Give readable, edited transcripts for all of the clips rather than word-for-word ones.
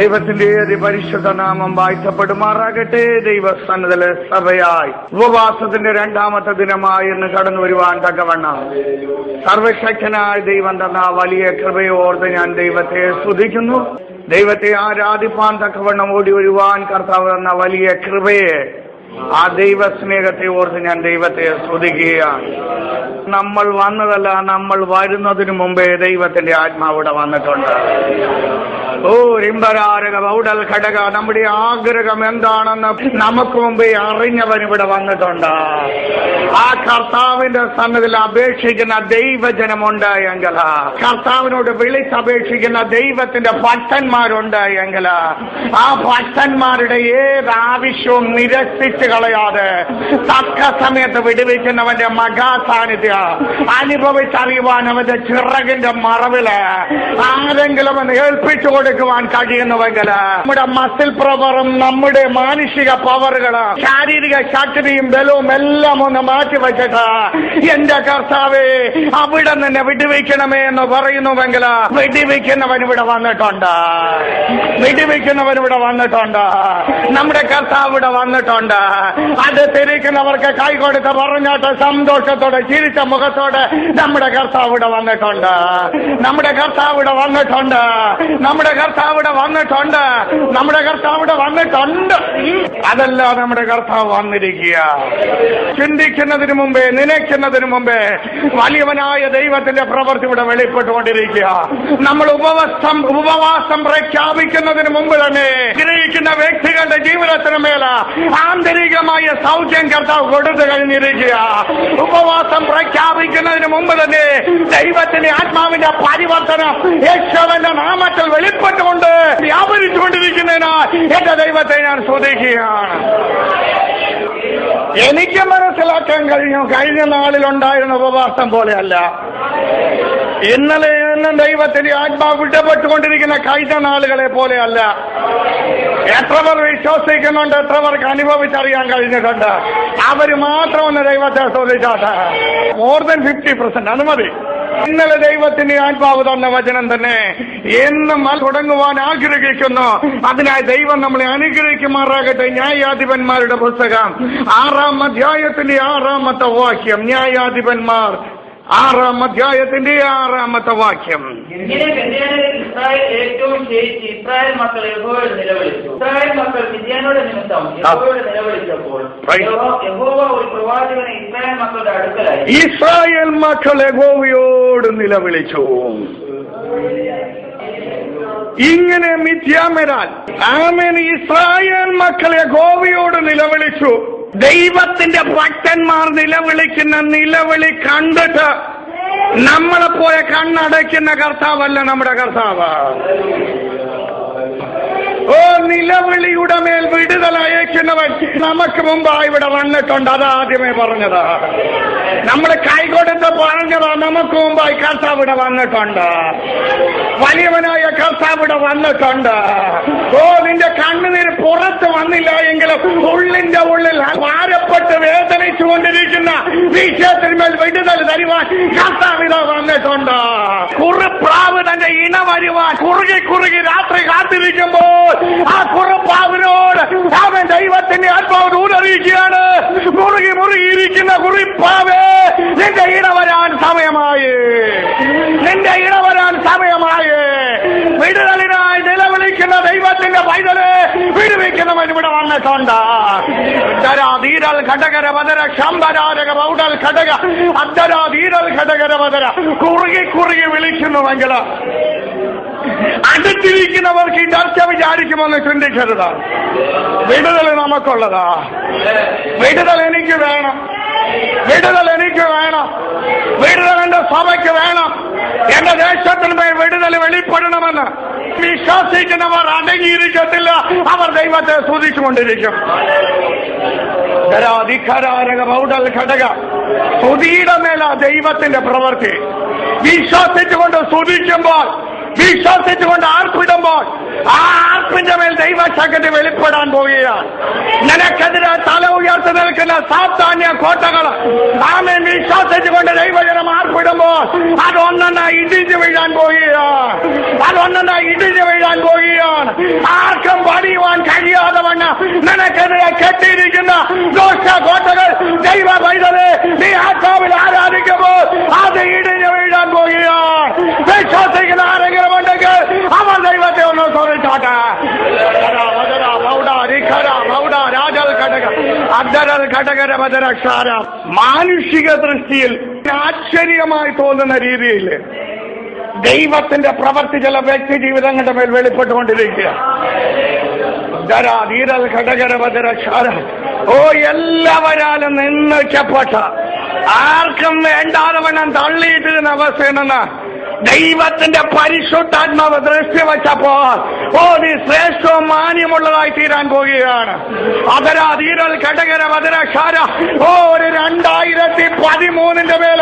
ദൈവത്തിന്റെ പരിശുദ്ധ നാമം വാഴ്ത്തപ്പെടുമാറാകട്ടെ. ദൈവസന്നിധിയിലെ സഭയായി ഉപവാസത്തിന്റെ രണ്ടാമത്തെ ദിനമായി ഇന്ന് കടന്നു വരുവാൻ തക്കവണ്ണം സർവശക്തനായ ദൈവം തന്ന വലിയ കൃപയോർത്ത് ഞാൻ ദൈവത്തെ സ്തുതിക്കുന്നു. ദൈവത്തെ ആരാധിപ്പാൻ തക്കവണ്ണം ഓടി വരുവാൻ കർത്താവ് തന്ന വലിയ കൃപയെ, ആ ദൈവസ്നേഹത്തെ ഓർത്ത് ഞാൻ ദൈവത്തെ സ്തുതിക്കുകയാണ്. നമ്മൾ വന്നതല്ല, നമ്മൾ വരുന്നതിന് മുമ്പേ ദൈവത്തിന്റെ ആത്മാവിടെ വന്നിട്ടുണ്ട്. ഓ റിംബരാരക ഔഡൽ ഘടക, നമ്മുടെ ആഗ്രഹം എന്താണെന്ന് നമുക്ക് മുമ്പേ അറിഞ്ഞവൻ ഇവിടെ വന്നിട്ടുണ്ട്. ആ കർത്താവിന്റെ സന്നിധിയിൽ അപേക്ഷിക്കുന്ന ദൈവജനമുണ്ട് എങ്കിൽ, കർത്താവിനോട് വിളിച്ചപേക്ഷിക്കുന്ന ദൈവത്തിന്റെ ഭക്തന്മാരുണ്ട് എങ്കിൽ, ആ ഭക്തന്മാരുടെ ഏത് ആവശ്യവും നിരസിച്ച് കളയാതെ തക്ക സമയത്ത് വിടുവിക്കുന്നവന്റെ മഹാസാന്നിധ്യം അനുഭവിച്ചറിയുവാൻ അവന്റെ ചിറകിന്റെ മറവില് ആരെങ്കിലും ഒന്ന് ഏൽപ്പിച്ചു കൊടുക്കുവാൻ കഴിയുന്നുവെങ്കിൽ, നമ്മുടെ മസിൽ പവറും നമ്മുടെ മാനസിക പവറുകള് ശാരീരിക ശക്തിയും ബലവും എല്ലാം ഒന്ന് മാറ്റിവെച്ചിട്ട് എന്റെ കർത്താവേ അവിടെ നിന്ന് വിടുവിക്കണമേ എന്ന് പറയുന്നുവെങ്കിൽ, വിടുവിക്കുന്നവൻ ഇവിടെ വന്നിട്ടുണ്ട്. വിടുവിക്കുന്നവൻ ഇവിടെ വന്നിട്ടുണ്ട്. നമ്മുടെ കർത്താവ് ഇവിടെ വന്നിട്ടുണ്ട്. അത് തിരിക്കുന്നവർക്ക് കൈകൊടുത്ത് പറഞ്ഞോട്ട് സന്തോഷത്തോടെ ചിരിച്ച മുഖത്തോടെ നമ്മുടെ കർത്താവ് ഇവിടെ വന്നിട്ടുണ്ട്. നമ്മുടെ കർത്താവ് ഇവിടെ വന്നിട്ടുണ്ട്. നമ്മുടെ കർത്താവ് ഇവിടെ വന്നിട്ടുണ്ട്. നമ്മുടെ കർത്താവ് ഇവിടെ വന്നിട്ടുണ്ട്. അതല്ല, നമ്മുടെ കർത്താവ് വന്നിരിക്കുക. ചിന്തിക്കുന്നതിന് മുമ്പേ, നനയ്ക്കുന്നതിന് മുമ്പേ വലിയവനായ ദൈവത്തിന്റെ പ്രവൃത്തി ഇവിടെ വെളിപ്പെട്ടുകൊണ്ടിരിക്കുക. നമ്മൾ ഉപവാസം പ്രഖ്യാപിക്കുന്നതിന് മുമ്പ് തന്നെ ഗ്രഹിക്കുന്ന വ്യക്തികളുടെ ജീവിതത്തിന് മേല ആന്തരികമായ സൗഖ്യം കർത്താവ് കൊടുത്തു കഴിഞ്ഞിരിക്കുക. ഉപവാസം പ്രഖ്യാപിക്കുന്നതിന് മുമ്പ് തന്നെ ദൈവത്തിന്റെ ആത്മാവിന്റെ പരിവർത്തനം യേശുവിന്റെ നാമത്തിൽ വെളിപ്പെട്ടുകൊണ്ട് വ്യാപരിച്ചുകൊണ്ടിരിക്കുന്നതിനാൽ എന്റെ ദൈവത്തെ ഞാൻ സ്തുതിക്കുകയാണ്. എനിക്ക് മനസ്സിലാക്കാൻ കഴിഞ്ഞ നാളിലുണ്ടായിരുന്ന ഉപവാസം പോലെയല്ല. ഇന്നലെ ഇന്നും ദൈവത്തിന്റെ ആത്മാവ് വിടപ്പെട്ടുകൊണ്ടിരിക്കുന്ന കഴിഞ്ഞ നാളുകളെ പോലെയല്ല. എത്ര പേർ വിശ്വസിക്കുന്നുണ്ട്, എത്ര പേർക്ക് അനുഭവിച്ചറിയാൻ കഴിഞ്ഞിട്ടുണ്ട്, അവര് മാത്രം ഒന്ന് ദൈവത്തെ സ്തുതിച്ചാട്ടെ. മോർ ദൻ 50%, അത് മതി. ഇന്നലെ ദൈവത്തിന്റെ ആത്മാവ് തന്ന വചനം തന്നെ എന്നും തുടങ്ങുവാൻ ആഗ്രഹിക്കുന്നു. അതിനായി ദൈവം നമ്മളെ അനുഗ്രഹിക്കുമാറാകട്ടെ. ന്യായാധിപന്മാരുടെ പുസ്തകം 6-ാം അധ്യായത്തിന്റെ 6-ാമത്തെ വാക്യം. ന്യായാധിപന്മാർ 6-ാം അധ്യായത്തിന്റെ 6-ാമത്തെ വാക്യം. ഏറ്റവും ശേഷി ഇസ്രായേൽ മക്കൾ യഹോവയോട് നിലവിളിച്ചു. ഇസ്രായേൽ മക്കൾ മിദ്യാനോട് നിമിത്തം യഹോവയോട് നിലവിളിച്ചപ്പോൾ യഹോവ ഒരു പ്രവാചകനെ ഇസ്രായേൽ മക്കളുടെ അടുക്കലായി. ഇസ്രായേൽ മക്കൾ യഹോവയോട് നിലവിളിച്ചു. ഇങ്ങനെ മിഥ്യാമരാൽ ആമേൻ. ഇസ്രായേൽ മക്കൾ യഹോവയോട് നിലവിളിച്ചു. ദൈവത്തിന്റെ ഭക്തന്മാർ നിലവിളിക്കുന്ന നിലവിളി കണ്ടിട്ട് നമ്മളെപ്പോലെ കണ്ണടയ്ക്കുന്ന കർത്താവല്ല നമ്മുടെ കർത്താവ്. ഓ, നിലവിളിയുടെ മേൽ വിടുതൽ അയക്കുന്നവൻ നമുക്ക് മുമ്പായി ഇവിടെ വന്നിട്ടുണ്ട്. അതാദ്യമേ പറഞ്ഞതാ. നമ്മൾ കൈകൊടുത്ത് പറഞ്ഞതാ. നമുക്ക് മുമ്പായി കർത്താവ് ഇവിടെ വന്നിട്ടുണ്ട്. വലിയവനായ കർത്താവ് ഇവിടെ വന്നിട്ടുണ്ട്. ഓ, നിന്റെ കണ്ണുനീര് പുറത്ത് വന്നില്ല എങ്കിലും ഉള്ളിന്റെ ഉള്ളിൽ ഭാരപ്പെട്ട് വേദനിച്ചു കൊണ്ടിരിക്കുന്ന വിഷയത്തിന്മേൽ വിടുതൽ തരുവാൻ കർത്താവ് ഇതാ വന്നിട്ടുണ്ട്. കുറുപ്രാവ് തന്റെ ഇണ വരുവാൻ കുറുകി രാത്രി കാത്തിരിക്കുമ്പോൾ ആ കുറുപ്പാവിനോട് അവൻ ദൈവത്തിന്റെ ആത്മാവ് ഊരറിയിക്കുകയാണ്. മുറുകിയിരിക്കുന്ന കുറിപ്പാവേ, നിന്റെ ഇണ വരാൻ സമയമായി. നിന്റെ ഇണ വരാൻ സമയമായി. വിടുതലിനായി നിലവിളിക്കുന്ന ദൈവത്തിന്റെ പൈതലെ വിടുവിക്കുന്നവൻ ഇവിടെ വന്നിട്ടുണ്ട്. ധീരൽ ഘടകര വധര ശംഭരാരക ബൗഡൽ ഘടക അദ്ധര ധീരൽ ഘടകര വധര കുറുകി വിളിക്കുന്നുവെങ്കിൽ അടുത്തിരിക്കുന്നവർക്ക് ഈ ചർച്ച വിചാരിക്കുമെന്ന് ചിന്തിക്കരുത്. വിടുതൽ നമുക്കുള്ളതാ. വിടുതൽ എനിക്ക് വേണം. വിടുതൽ എനിക്ക് വേണം. വിടുതൽ എന്റെ സഭയ്ക്ക് വേണം. എന്റെ ദേശത്തിന്മേൽ വിടുതൽ വെളിപ്പെടണമെന്ന് വിശ്വസിക്കുന്നവർ അടങ്ങിയിരിക്കത്തില്ല. അവർ ദൈവത്തെ സ്തുതിച്ചുകൊണ്ടിരിക്കും. സ്തുതിയുടെ മേല ദൈവത്തിന്റെ പ്രവൃത്തി. വിശ്വസിച്ചുകൊണ്ട് സ്തുതിക്കുമ്പോൾ വിശ്വസിച്ചുകൊണ്ട് ആർപ്പിടുമ്പോൾ ആ ആർപ്പിന്റെ മേൽ ദൈവശക്തി വെളിപ്പെടാൻ പോവുകയാണ്. നിനക്കെതിരെ തല ഉയർത്തി നിൽക്കുന്ന സാത്താന്യ കോട്ടകൾ ആമേൻ വിശ്വസിച്ചുകൊണ്ട് ദൈവജനം ആർപ്പിടുമ്പോൾ അതൊന്നായി ഇടിഞ്ഞു വീഴാൻ പോവുകയാണ്. അതൊന്നായി ഇടിഞ്ഞു വീഴാൻ പോവുകയാണ്. ആർക്കും പണിയുവാൻ കഴിയാതെ വണ്ണം നിനക്കെതിരെ കെട്ടിയിരിക്കുന്ന ദോഷ കോട്ടകൾ ദൈവ പൈതലെ നീ ആത്മാവിൽ ആരാധിക്കുമ്പോൾ അത് ഇടിഞ്ഞു വീഴാൻ പോവുകയാണ്. വിശ്വസിക്കുന്ന ആരെങ്കിലും ഉണ്ടെങ്കിൽ അവൻ ദൈവത്തെ ഒന്ന് സ്തുതിച്ചോട്ടെ. മാനുഷിക ദൃഷ്ടിയിൽ ആശ്ചര്യമായി തോന്നുന്ന രീതിയിൽ ദൈവത്തിന്റെ പ്രവൃത്തി ചില വ്യക്തി ജീവിതങ്ങളുടെ മേൽ വെളിപ്പെട്ടുകൊണ്ടിരിക്കുക. ഓ, എല്ലാവരാലും നിന്ദിക്കപ്പെട്ട ആർക്കും വേണ്ടാതെ വണ്ണം തള്ളിയിട്ടിരുന്ന അവസ്ഥയെന്ന് ദൈവത്തിന്റെ പരിശുദ്ധാത്മാവ് ദൃഷ്ടി വച്ചപ്പോൾ ഓ, നീ ശ്രേഷ്ഠവും മാന്യമുള്ളതായി തീരാൻ പോവുകയാണ്. അതരാധീരൽ ഘടകര വദരക്ഷാര ഓ, ഒരു 2013 മേൽ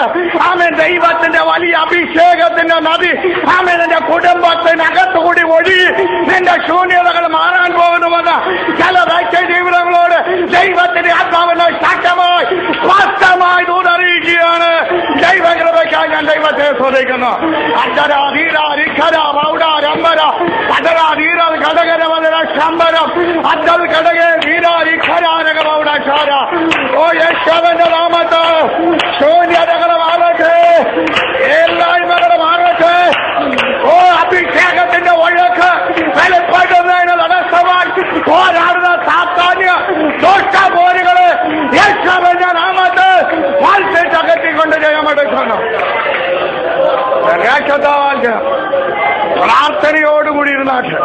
ആമേൻ ദൈവത്തിന്റെ വലിയ അഭിഷേകത്തിന്റെ നദി ആമേൻ നിന്റെ കുടുംബത്തിനകത്തുകൂടി ഒഴുകി നിന്റെ ശൂന്യതകൾ മാറാൻ പോകുന്നുവെന്ന് ചില വ്യക്തി ജീവിതങ്ങളോട് ദൈവത്തിന്റെ ആത്മാവിനെ ശക്തമായി സ്പഷ്ടമായി ദൂതറിയിക്കുകയാണ്. ദൈവകൃപയ്ക്കായി ഞാൻ ദൈവത്തെ സ്തുതിക്കുന്നു. ഓ, യേശുവിന്റെ നാമത്തിൽ ശൂന്യതകൾ മാറട്ടെ, എല്ലായ്മകൾ മാറട്ടെ. ഓ, അഭിഷേകത്തിന്റെ ഒഴുക്ക് വെളിപ്പെടുന്നതിന് തടസ്സമായി പോരാടുന്ന സാത്താന്യ ദോഷപോരുകളെ യേശുവിന്റെ നാമത്തിൽ മത്സരിച്ചകറ്റിക്കൊണ്ട് ജയമെടുക്കണം. പ്രാർത്ഥനയോടുകൂടി ഇരുന്നാട്ട്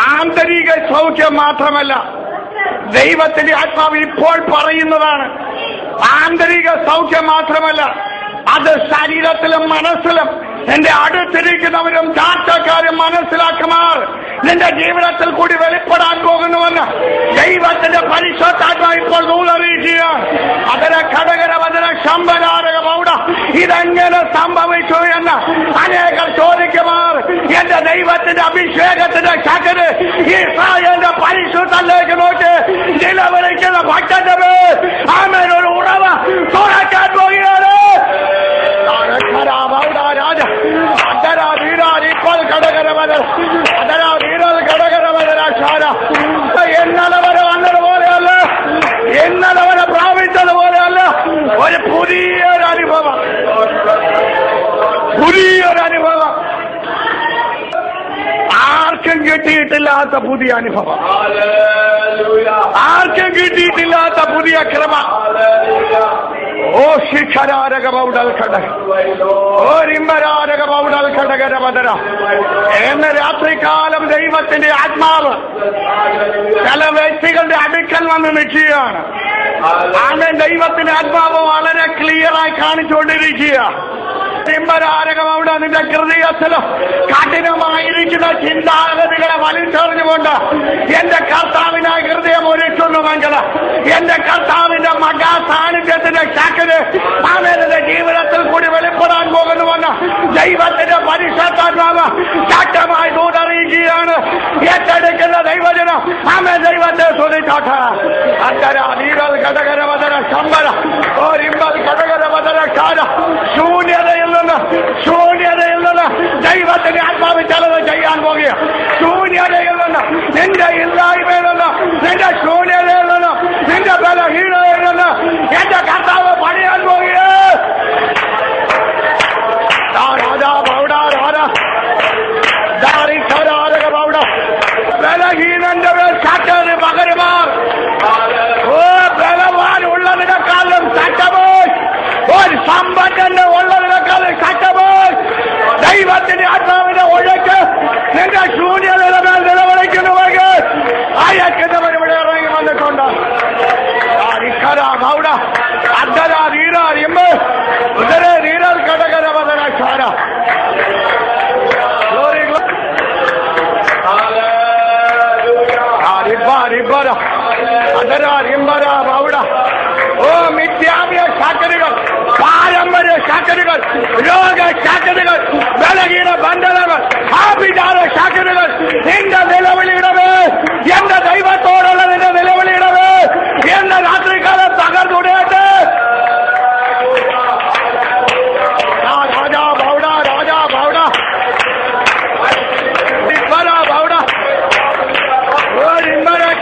ആന്തരിക സൗഖ്യം മാത്രമല്ല, ദൈവത്തിന്റെ ആത്മാവ് ഇപ്പോൾ പറയുന്നതാണ്. ആന്തരിക സൗഖ്യം മാത്രമല്ല, അത് ശരീരത്തിലും മനസ്സിലും നിന്റെ അടുത്തിരിക്കുന്നവരും ചാറ്റക്കാരും മനസ്സിലാക്കുമാർ നിന്റെ ജീവിതത്തിൽ കൂടി വെളിപ്പെടാൻ പോകുന്നുവെന്ന് ദൈവത്തിന്റെ പരിശുദ്ധാത്മാവ് ഇപ്പോൾ നൂലറിയിക്കുകയാണ്. അതര ഘടകര വദര ശമ്പരാരക പൗഡ ഇതെങ്ങനെ സംഭവിച്ചു എന്ന് അനേകർ ചോദിക്കുമാർ. എന്റെ ദൈവത്തിന്റെ അഭിഷേകത്തിന്റെ ശക്തി ഇസ്രായേലിന്റെ പരിശുദ്ധത്തിലേക്ക് നോക്കി നിലവിളിക്കുന്ന ഭക്തന്റെ മേൽ ആമേൻ ഒരു ഉറവ് തുറക്കാൻ പോകുകയാണ്. ഇന്നലെ വരെ വന്നതുപോലെയല്ല, ഇന്നലെ വരെ പ്രാപിച്ചതുപോലെയല്ല, ഒരു പുതിയൊരു അനുഭവം, പുതിയൊരു അനുഭവം, ആർക്കും കിട്ടിയിട്ടില്ലാത്ത പുതിയ അനുഭവം, ആർക്കും കിട്ടിയിട്ടില്ലാത്ത പുതിയ കൃപ. ഓ, ശിഖരാരക പൗഡൽ ഘടക, ഓ റിംബരാരക പൗഡൽ ഘടകര വദര എന്ന് രാത്രികാലം ദൈവത്തിന്റെ ആത്മാവ് ചില വ്യക്തികളുടെ അടുക്കൽ വന്ന് നിൽക്കുകയാണ്. ആമേൻ. ദൈവത്തിന്റെ ആത്മാവ് വളരെ ക്ലിയറായി കാണിച്ചുകൊണ്ടിരിക്കുക. നിന്റെ ഹൃദയത്തിലും കഠിനമായിരിക്കുന്ന ചിന്താഗതികളെ വലിച്ചെറിഞ്ഞുകൊണ്ട് എന്റെ കർത്താവിനായി ഹൃദയം ഒരുക്കുന്നുവെങ്കിൽ എന്റെ കർത്താവിന്റെ മഹാ സാന്നിധ്യത്തിന്റെ ശക്തി ആമേന്റെ ജീവിതത്തിൽ കൂടി വെളിപ്പെടാൻ പോകുന്നുവെന്ന് ദൈവത്തിന്റെ പരിശുദ്ധാത്മാവ് ശക്തമായി ദൂതറിയിക്കുകയാണ്. ഏറ്റെടുക്കുന്ന ദൈവജനം ആമേ ദൈവത്തെ സ്തുതിച്ചോട്ടെ. അന്തരാധീരൽ ഘടകര വദര ശമ്പര ഓ റിംബൽ ഘടകര വദര ക്ഷാര ശൂന്യതയിൽ നിന്ന് ദൈവത്തിന്റെ ആത്മാവ് ചിലത് ചെയ്യാൻ പോകുക. ശൂന്യതയിൽ നിന്ന്, നിന്റെ ഇല്ലായ്മയിൽ നിന്ന്, നിന്റെ ശൂന്യതയിൽ നിന്ന്, നിന്റെ ബലഹീനതയിൽ നിന്ന് എന്റെ കർത്താവ് പണിയാൻ പോകുക. ബലഹീനന്റെ മേൽ ശക്തി പകരുമാർ. ഓ, ബലവാൻ ഉള്ളതിനെക്കാളും ശക്തമായി, ഒരു സമ്പന്നന്റെ ഉള്ളതിനെക്കാളും ശക്തമായി ദൈവത്തിന്റെ ആത്മാവിന്റെ ഒഴുക്ക് നിന്റെ ശൂന്യതയുടെ മേൽ നിലവിളിക്കുന്നുവെങ്കിൽ അയക്കുന്നവർ ഇവിടെ ഇറങ്ങി വന്നിട്ടുണ്ട്. ഓ, മിഥ്യാമ്യ ശക്തികൾ, പാരമ്പര്യ ശക്തി ശാഖകൾ, രോഗ ശാഖകൾ, ബലഹീന ബന്ധനങ്ങൾ, ആഭിചാര ശാഖകൾ, നിന്റെ നിലവിളിയിടവേ, എന്റെ ദൈവത്തോടുള്ള നിന്റെ നിലവിളിയിടവേ, എന്ന രാത്രികാലം തകർന്നുടേട്ടെ. രാജാ ബൗഡ, രാജാ ബൗഡ, ബൗഡ,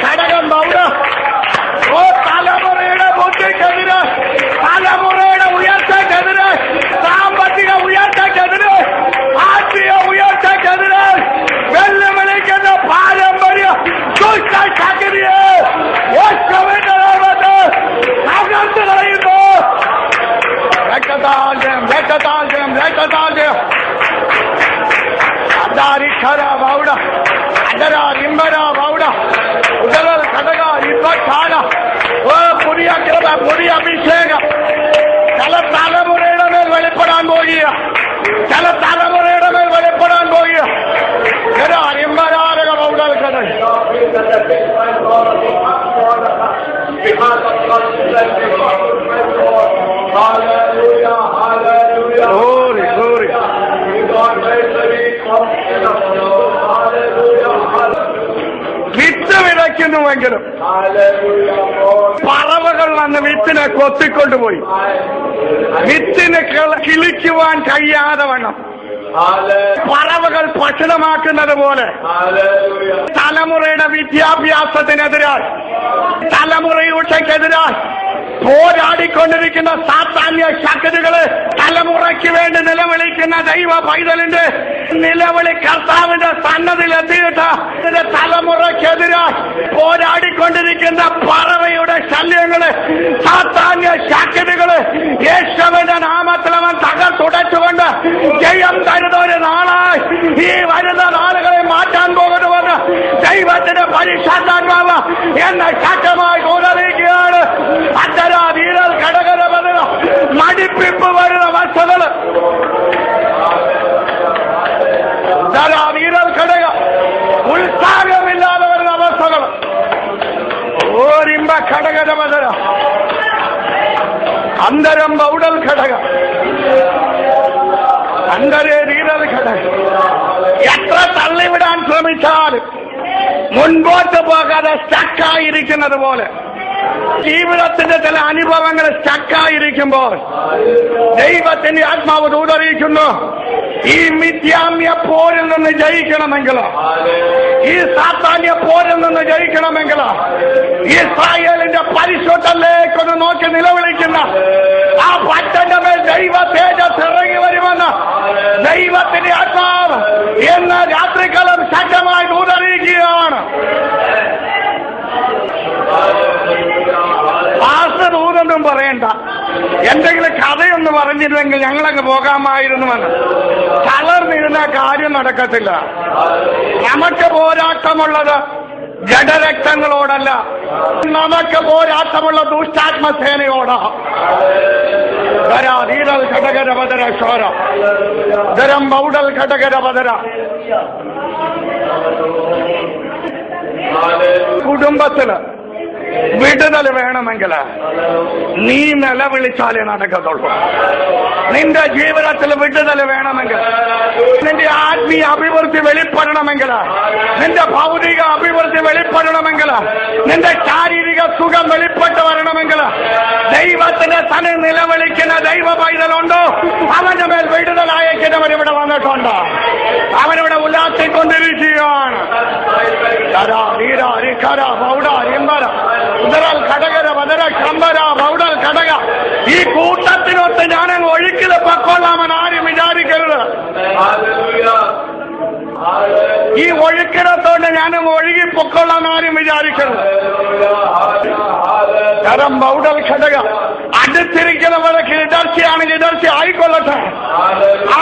ഘടകം ബൗഡ. ഓ തലമുറയുടെ ബുദ്ധിക്കെതിരെ, തലമുറയുടെ ഉയർച്ചക്കെതിരെ, സാമ്പത്തിക ഉയർച്ചക്കെതിരെ, ആത്മീയ ഉയർച്ചക്കെതിരെ വെല്ലുവിളിക്കുന്ന പാരമ്പര്യ ദുഷ്ടശക്തിയെ യേശുവിന്റെ നാമത്തിൽ തകർത്ത് കളയുന്നു. രക്തതാൽജയം, രക്തതാൽജയം, രക്തതാൽജയം. അദാരിഖര ബൗഡ, അദരാ റിംബര ബൗഡ, ഉദരൽ ഘടക ഇപ്പഠാന. ഓ പുതിയ കൃപ, പുതിയ അഭിഷേകം ചില തലമുറയുടെ മേൽ വെളിപ്പെടാൻ പോകുക, ചില തലമുറയുടെ മേൽ വെളിപ്പെടാൻ പോകുക. റിംബരാരക ബൗഡൽ ഘടക. Glory, glory. വിത്ത് വിതയ്ക്കുന്നുവെങ്കിലും പറവകൾ വന്ന് വിത്തിനെ കൊത്തിക്കൊണ്ടുപോയി, വിത്തിന് കിളിക്കുവാൻ കഴിയാതെ വണ്ണം പറവകൾ ഭക്ഷണമാക്കുന്നത് പോലെ തലമുറയുടെ വിദ്യാഭ്യാസത്തിനെതിരായി, തലമുറയുടെക്കെതിരായി പോരാടിക്കൊണ്ടിരിക്കുന്ന സാത്താന്യ ശക്തികള് തലമുറയ്ക്ക് വേണ്ടി നിലവിളിക്കുന്ന ദൈവ പൈതലിന്റെ നിലവിളി കർത്താവിന്റെ സന്നദ്ധിയിലെത്തിയിട്ട് ഇതിന്റെ തലമുറയ്ക്കെതിരായി പോരാടിക്കൊണ്ടിരിക്കുന്ന പറവയുടെ ശല്യങ്ങള്, സാത്താന്യ ശക്തികള് യേശുവിന്റെ നാമത്തിൽ അവൻ തകർത്തുടച്ചുകൊണ്ട് ജയം തരുന്ന ഒരു നാളായി ഈ വരുന്ന നാളുകളെ മാറ്റാൻ പോകുന്നുവെന്ന് ദൈവത്തിന്റെ പരിശുദ്ധാത്മാവ് എന്നെ ശക്തമായി ഉണർത്തുകയാണ്. അത്തരം വീരൽ ഘടകര വരുന്ന മടിപ്പിപ്പ് വരുന്ന വസ്തുതകള്, വീരൽ ഘടക ഉത്സാഹമില്ലാതെ വരുന്ന അവസ്ഥകൾ, ഓരിമ്പ ഘടകര വതര അന്തരം ബൗഡൽ ഘടക, അന്തരേ വീരൽ ഘടക. എത്ര തള്ളിവിടാൻ ശ്രമിച്ചാലും മുൻപോട്ട് പോകാതെ സ്റ്റക്കായിരിക്കുന്നത് പോലെ ജീവിതത്തിന്റെ ചില അനുഭവങ്ങൾ സ്റ്റക്കായിരിക്കുമ്പോൾ ദൈവത്തിന്റെ ആത്മാവ് ദൂതറിയിക്കുന്നു, ഈ മിഥ്യാമ്യ പോരിൽ നിന്ന് ജയിക്കണമെങ്കിൽ, ഈ സാത്താന്യ പോരിൽ നിന്ന് ജയിക്കണമെങ്കിൽ ഇസ്രായേലിന്റെ പരിശുദ്ധത്തിലേക്കൊന്ന് നോക്കി നിലവിളിക്കുന്ന ആ പട്ടന്റെ മേൽ ദൈവ തേജസ് ഇറങ്ങി വരുമെന്ന് ദൈവത്തിന്റെ ആത്മാവ് എന്ന് രാത്രികാലം ശക്തമായി ദൂതറിയിക്കുകയാണ്. ദൂതൊന്നും പറയണ്ട, എന്തെങ്കിലും കഥയൊന്ന് പറഞ്ഞിരുന്നെങ്കിൽ ഞങ്ങളങ്ങ് പോകാമായിരുന്നുവെന്ന്. തളർന്നിരുന്ന കാര്യം നടക്കത്തില്ല. നമുക്ക് പോരാട്ടമുള്ളത് ജഡരക്തങ്ങളോടല്ല, നമുക്ക് പോരാട്ടമുള്ള ദുഷ്ടാത്മസേനയോടാ. ധീരൽ ഘടകര വധര ശോര ധരം ബൗഡൽ ഘടകര വധര. കുടുംബത്തില് വിടുതൽ വേണമെങ്കിൽ നീ നിലവിളിച്ചാലേ നടക്കത്തുള്ളൂ. നിന്റെ ജീവിതത്തിൽ വിടുതൽ വേണമെങ്കിൽ, നിന്റെ ആത്മീയ അഭിവൃദ്ധി വെളിപ്പെടണമെങ്കിൽ, നിന്റെ ഭൗതിക അഭിവൃദ്ധി വെളിപ്പെടണമെങ്കിൽ, നിന്റെ ശാരീരിക സുഖം വെളിപ്പെട്ട് വരണമെങ്കിൽ ദൈവത്തിന്റെ തന്നെ നിലവിളിക്കുന്ന ദൈവ പൈതലുണ്ടോ അവന്റെ മേൽ വിടുതൽ അയക്കുന്നവർ ഇവിടെ വന്നിട്ടുണ്ട്. അവനിവിടെ ഉല്ലാസിക്കൊണ്ടിരിക്കുകയാണ്. ഈ കൂട്ടത്തിനൊത്ത് ഞാനങ്ങ് ഒഴുക്കില് പൊക്കോളാമൻ ആരും വിചാരിക്കരുത്. ഈ ഒഴുക്കിനത്തോണ്ട് ഞാനങ്ങ് ഒഴുകി പൊക്കോളാൻ ആരും വിചാരിക്കരുത്. കരം ബൗഡൽ ഘടക അടുത്തിരിക്കുന്നവർക്ക് ഇടർച്ചയാണെങ്കിൽ ഇടർച്ച ആയിക്കൊള്ളട്ടെ.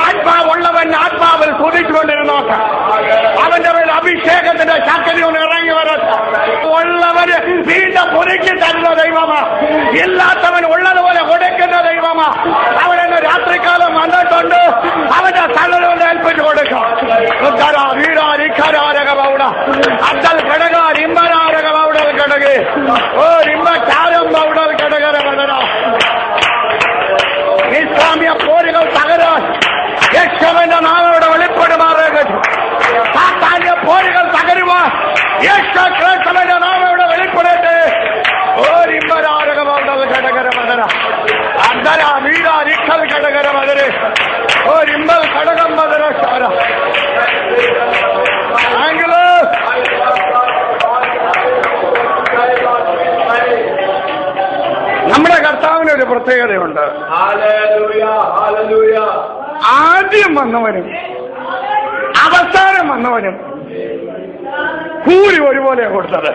ആത്മാവുള്ളവൻ ആത്മാവിൽ കുതിച്ചുകൊണ്ടിരുന്നോട്ടെ. അവന്റെ മേൽ അഭിഷേകത്തിന്റെ ശക്തി ഒന്ന് ഇറങ്ങി വരട്ടെ. ഉള്ളവര് വീണ്ടും പുതുക്കി തരുന്ന ദൈവമാ, ഇല്ലാത്തവൻ ഉള്ളതുപോലെ കൊടുക്കുന്ന ദൈവമാ. അവനെന്ന് രാത്രികാലം വന്നിട്ടുണ്ട്. അവന്റെ സ്ഥലം ഏൽപ്പിച്ചു കൊടുക്കാം. അddal ഘടക റിംബരാരക ബൗഡൽ ഘടകെ ഓ റിംബ ചാരം ബൗഡൽ ഘടകര വദന. ഇസ്ലാമിയ പോരുകൾ യേശുവിന്റെ നാമോടെ വെളിപ്പെടുമാറുക. സാത്താന്യ പോരുകൾ തകരുവാൻ യേശു ക്രിസ്തുവിന്റെ നാമോടെ വെളിപ്പെടട്ടെ. ഓരിമ്പരാരകമൗഡൽ ഘടകര മദര അന്തര വീര റിക്കൽ ഘടകര മദരെ ഓരിമ്പൽ ഘടകം മദര ശാര ആംഗിള്. നമ്മുടെ കർത്താവിന് ഒരു പ്രത്യേകതയുണ്ട്. ആദ്യം വന്നവനും അവസാനം വന്നവനും കൂലി ഒരുപോലെ കൊടുത്തത്.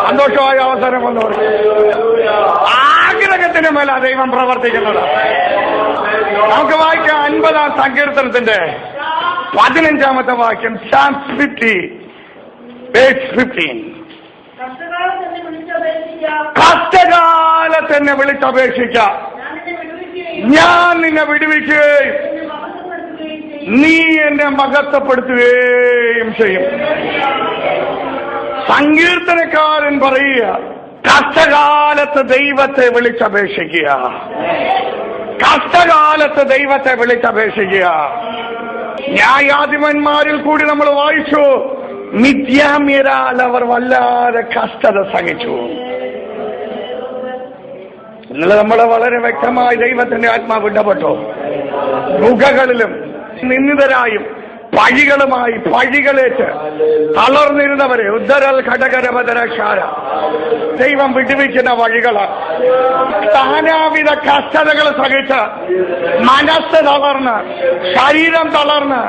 സന്തോഷമായ അവസരം വന്നവർ ആഗ്രഹത്തിന് മേല ദൈവം പ്രവർത്തിക്കുന്നത്. നമുക്ക് വായിക്കാം 50-ാം സങ്കീർത്തനത്തിന്റെ 15-ാമത്തെ വാക്യം, Psalms 50, page 15. കഷ്ടകാലത്തെന്നെ വിളിച്ചപേക്ഷിക്കാം, ഞാൻ നിന്നെ വിടുവിക്കുകയും നീ എന്നെ മഹത്വപ്പെടുത്തുകയും ചെയ്യും. സങ്കീർത്തനക്കാരൻ പറയുക, കഷ്ടകാലത്ത് ദൈവത്തെ വിളിച്ചപേക്ഷിക്കുക, കഷ്ടകാലത്ത് ദൈവത്തെ വിളിച്ചപേക്ഷിക്കുക. ന്യായാധിപന്മാരിൽ കൂടി നമ്മൾ വായിച്ചു, മിഥ്യാമ്യരാൽ അവർ വല്ലാതെ കഷ്ടത സഹിച്ചു. ഇന്നലെ നമ്മൾ വളരെ വ്യക്തമായി ദൈവത്തിന്റെ ആത്മാവ് ഇടപെട്ടു. ഗുഹകളിലും നിന്ദിതരായും പഴികളുമായി പഴികളേറ്റ് തളർന്നിരുന്നവരെ ഉദ്ധരൽ ഘടകരപതരശാര ദൈവം വിടുവിക്കുന്ന വഴികള്. നാനാവിധ കഷ്ടതകൾ സഹിച്ച് മനസ്സ് തളർന്ന് ശരീരം തളർന്ന്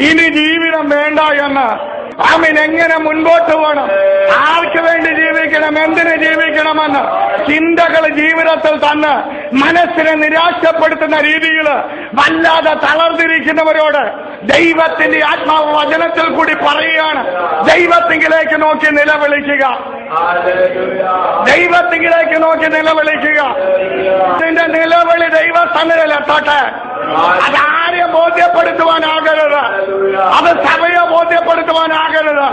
ഇനി ജീവിതം വേണ്ട എന്ന് അവൻ എങ്ങനെ മുൻപോട്ട് പോകണം, ആർക്ക് വേണ്ടി ജീവിക്കണം, എന്തിനു ജീവിക്കണമെന്ന് ചിന്തകൾ ജീവിതത്തിൽ തന്നെ മനസ്സിനെ നിരാശപ്പെടുത്തുന്ന രീതിയിൽ വല്ലാതെ തളർന്നിരിക്കുന്നവരോട് ദൈവത്തിന്റെ ആത്മാവ് വചനത്തിൽ കൂടി പറയുകയാണ്, ദൈവത്തിങ്കിലേക്ക് നോക്കി നിലവിളിക്കുക, ദൈവത്തിങ്കിലേക്ക് നോക്കി നിലവിളിക്കുക. നിന്റെ നിലവിളി ദൈവസന്നിധിയിലെത്തട്ടെ. അതാരെയും ബോധ്യപ്പെടുത്തുവാനാകരുത്, അത് സഭയെ ബോധ്യപ്പെടുത്തുവാനാകരുത്,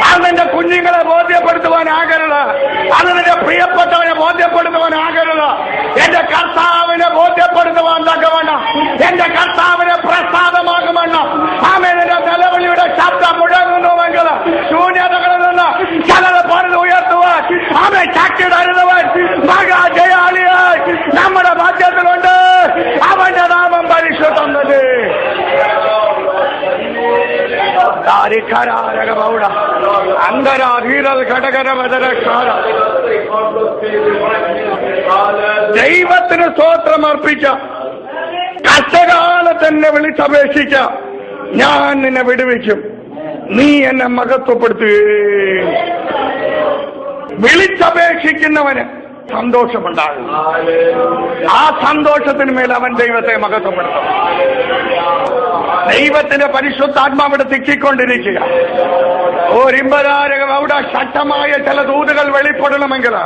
അത് നിന്റെ കുഞ്ഞുങ്ങളെ ബോധ്യപ്പെടുത്തുവാനാകരുത്, അത് നിന്റെ പ്രിയപ്പെട്ടവനെ ബോധ്യപ്പെടുത്തുവാനാകരുത്. എന്റെ കർത്താവിനെ ബോധ്യപ്പെടുത്തുവാൻ തക്കവണ്ണം, എന്റെ കർത്താവിനെ പ്രസാദമാകുമെന്ന് ആമേൻ എന്റെ നിലവിളിയുടെ ശബ്ദം മുഴങ്ങുന്നുവെങ്കിൽ ശൂന്യതകളിൽ നിന്ന് ചിലത് പണിത് ഉയർത്തുവാൻ ആമേ ശക്തിയുടരുന്നവൻ മഹാജയാളിയായി നമ്മുടെ മധ്യത്തിലുണ്ട്. അവന്റെ നാമം പരിശുദ്ധന്നത്. ദൈവത്തിന് സ്തോത്രം അർപ്പിച്ച, കഷ്ടകാലത്തെന്നെ വിളിച്ചപേക്ഷിച്ച, ഞാൻ നിന്നെ വിടുവിക്കും, നീ എന്നെ മഹത്വപ്പെടുത്തുകയും. വിളിച്ചപേക്ഷിക്കുന്നവന് സന്തോഷമുണ്ടാകും. ആ സന്തോഷത്തിന് മേൽ അവൻ ദൈവത്തെ മഹത്വപ്പെടുത്തും. ദൈവത്തിന്റെ പരിശുദ്ധാത്മാവിടെ തിക്കിക്കൊണ്ടിരിക്കുക. ഓരിമ്പരാരകം അവിടെ ശക്തമായ ചില ദൂതുകൾ വെളിപ്പെടണമെങ്കിൽ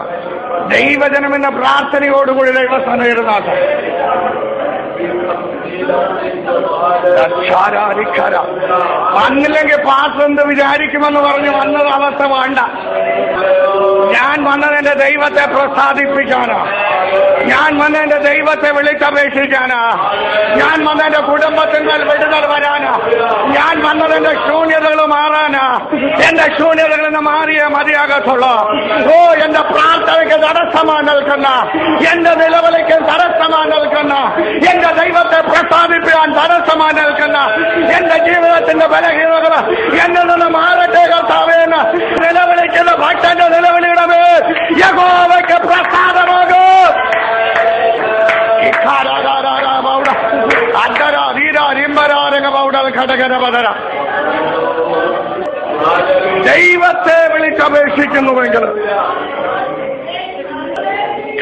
ദൈവജനമെന്ന പ്രാർത്ഥനയോടുകൂടി ദൈവസന്നിധിയിലാട്ടെ. വന്നില്ലെങ്കിൽ പാസ്റ്റർ എന്ത് വിചാരിക്കുമെന്ന് പറഞ്ഞു വന്നത് അവസ്ഥ വേണ്ട. ഞാൻ വന്നത് എന്റെ ദൈവത്തെ പ്രസാദിപ്പിക്കാനാ, ഞാൻ വന്ന എന്റെ ദൈവത്തെ വിളിച്ചപേക്ഷിക്കാനാ, ഞാൻ വന്ന എന്റെ കുടുംബത്തിന്മേൽ വിടുതൽ വരാനാ, ഞാൻ വന്നത് എന്റെ ശൂന്യതകൾ മാറാനാ. എന്റെ ശൂന്യതകളിൽ നിന്ന് മാറിയേ മതിയാകത്തുള്ളൂ. ഓ, എന്റെ പ്രാർത്ഥനയ്ക്ക് തടസ്സമായി നിൽക്കുന്ന, എന്റെ നിലവിളിക്ക് തടസ്സമായി നിൽക്കുന്ന, എന്റെ ദൈവത്തെ പ്രസാദിപ്പിക്കാൻ തടസ്സമായി നിൽക്കുന്ന എന്റെ ജീവിതത്തിന്റെ ബലഹീനതകൾ എന്നിൽ നിന്ന് മാറട്ടെ കർത്താവേന്ന് നിലവിളിക്കുന്ന ഭക്തന്റെ നിലവിളിയുടെ മേൽ യഹോവയ്ക്ക് പ്രസാദമാകും. ദൈവത്തെ വിളിച്ചപേക്ഷിക്കുന്നുവെങ്കിൽ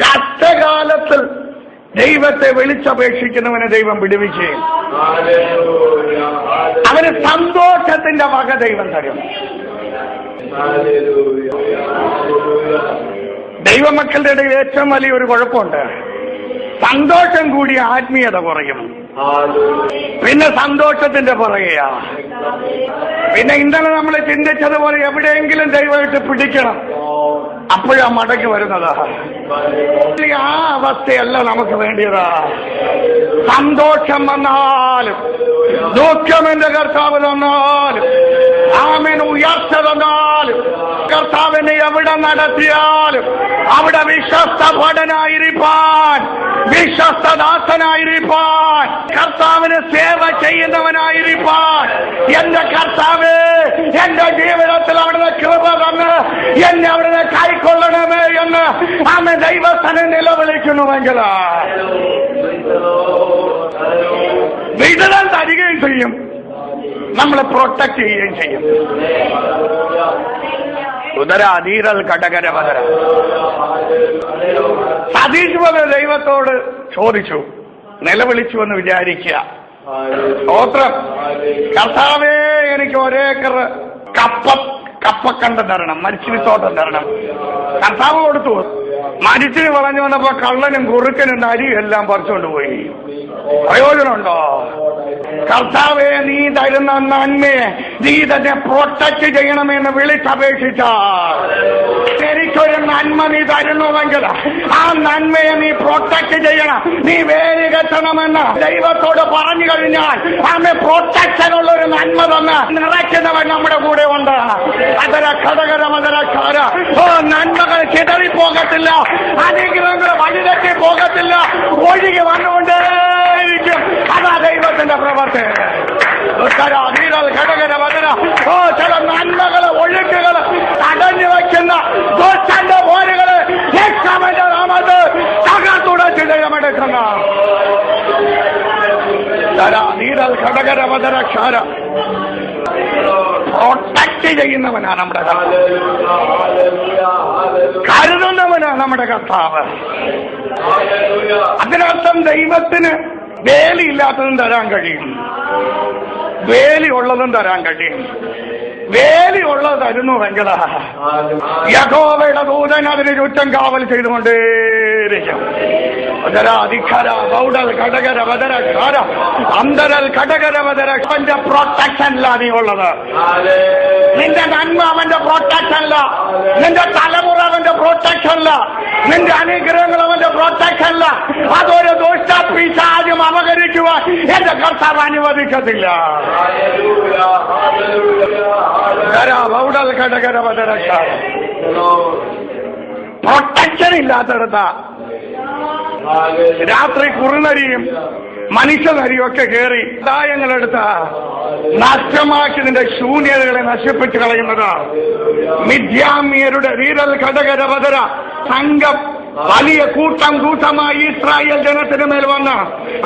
കഷ്ടകാലത്തിൽ ദൈവത്തെ വിളിച്ചപേക്ഷിക്കുന്നവനെ ദൈവം വിടുവിക്കുകയും അവന് സന്തോഷത്തിന്റെ വക ദൈവം തരും. ദൈവമക്കളുടെ ഇടയിൽ ഏറ്റവും വലിയൊരു കുഴപ്പമുണ്ട്. സന്തോഷം കൂടി ആത്മീയത കുറയും. പിന്നെ സന്തോഷത്തിന്റെ പുറകെയാ. പിന്നെ ഇന്നലെ നമ്മൾ ചിന്തിച്ചതുപോലെ എവിടെയെങ്കിലും ദൈവമായിട്ട് പിടിക്കണം, അപ്പോഴാ മടങ്ങി വരുന്നത്. ആ അവസ്ഥയല്ല നമുക്ക് വേണ്ടിയതാ. സന്തോഷം വന്നാലും ദുഃഖം എന്റെ കർത്താവ് തന്നാലും ആമേൻ ഉയർച്ച തന്നാലും കർത്താവിനെ എവിടെ നടത്തിയാലും അവിടെ വിശ്വസ്ത ഭടനായിരിക്കാൻ, വിശ്വസ്തദാസനായിരിക്കാൻ, കർത്താവിന് സേവ ചെയ്യുന്നവനായിരിക്കാൻ എന്റെ കർത്താവ് എന്റെ ജീവിതത്തിൽ അവിടുന്ന് കൃപ തന്ന് എന്നെ അവിടുന്ന് കൈക്കൊള്ളണമേ എന്ന് ആമേൻ ദൈവസ്ഥനെ നിലവിളിക്കുന്നുവെങ്കിൽ വിടുതൽ തരികയും ചെയ്യും, നമ്മളെ പ്രൊട്ടക്ട് ചെയ്യുകയും ചെയ്യും. ഉദരാധീരൽ കടകരവതര സതീഷ്വത ദൈവത്തോട് ചോദിച്ചു, നിലവിളിച്ചു എന്ന് വിചാരിക്കുക. സ്തോത്രം. കർത്താവേ, എനിക്ക് 1 ഏക്കർ കപ്പക്കണ്ടം തരണം, മരിച്ചിരിത്തോട്ടം തരണം. കർത്താവ് കൊടുത്തു. മരിച്ചിന് പറഞ്ഞു വന്നപ്പോ കള്ളനും കുറുക്കനും അരിയും എല്ലാം പറിച്ചുകൊണ്ട് പോയി. പ്രയോജനമുണ്ടോ? കർത്താവെ, നീ തരുന്ന നന്മയെ നീ തന്നെ പ്രൊട്ടക്ട് ചെയ്യണമെന്ന് വിളിച്ചപേക്ഷിച്ചാൽ എനിക്കൊരു നന്മ നീ തരുന്നുവെങ്കിൽ ആ നന്മയെ നീ പ്രൊട്ടക്ട് ചെയ്യണം, നീ വേലി കെട്ടണമെന്ന് ദൈവത്തോട് പറഞ്ഞു കഴിഞ്ഞാൽ ആമേ പ്രൊട്ടക്ഷനുള്ള ഒരു നന്മ തന്ന് നിറയ്ക്കുന്നവൻ നമ്മുടെ കൂടെ ഉണ്ട്. അതര ഘടകരമതരക്കാര നന്മകൾ ചിതറിപ്പോകത്തില്ല, അനുഗ്രഹങ്ങൾ വഴിതെറ്റി പോകത്തില്ല, ഒഴുകി വന്നുകൊണ്ടേയിരിക്കും. അതാ ദൈവത്തിന്റെ പ്രവർത്തി. ചില നന്മകള് ഒഴുക്കുകള് തടഞ്ഞു വയ്ക്കുന്ന ദുഷ്ടന്റെ പോരുകള് യേശുവിന്റെ നാമത്തിൽ തകർത്തുടച്ച് ജയമെടുക്കുന്ന ഘടകരവതരക്ഷാര പ്രൊട്ടക്ട് ചെയ്യുന്നവനാണ് നമ്മുടെ കർത്താവ്, കരുതുന്നവനാണ് നമ്മുടെ കർത്താവ്. അതിനർത്ഥം ദൈവത്തിന് വേലിയില്ലാത്തതും തരാൻ കഴിയും, വേലി ഉള്ളതും തരാൻ കഴിയും. വേലി ഉള്ളത് തരുന്നുവെങ്കിൽ യഹോവയുടെ ദൂതൻ അതിന് ചുറ്റം കാവൽ ചെയ്തുകൊണ്ടേയിരിക്കും. അവന്റെ പ്രൊട്ടക്ഷനിലാണ് നീ ഉള്ളത്. നിന്റെ നന്മ അവന്റെ പ്രൊട്ടക്ഷനില്ല, നിന്റെ തലമുറ അവന്റെ പ്രൊട്ടക്ഷനില്ല, നിന്റെ അനുഗ്രഹങ്ങൾ അവന്റെ പ്രൊട്ടക്ഷനില്ല. അതൊരു ദുഷ്ടപിശാചും അപകരിക്കുവാൻ എന്റെ കർത്താവ് അനുവദിക്കത്തില്ല. പ്രൊട്ടക്ഷൻ ഇല്ലാത്തടത്ത രാത്രി കുറുനരിയും മനുഷ്യനരിയും ഒക്കെ കയറി ദായങ്ങളെടുത്ത നഷ്ടമാക്കി നിന്റെ ശൂന്യതകളെ നശിപ്പിച്ചു കളയുന്നത് മിഥ്യാമ്യരുടെ വീരൽ ഘടകരവതര സംഘം വലിയ കൂട്ടമായി ഇസ്രായേൽ ജനത്തിന് മേൽ വന്ന്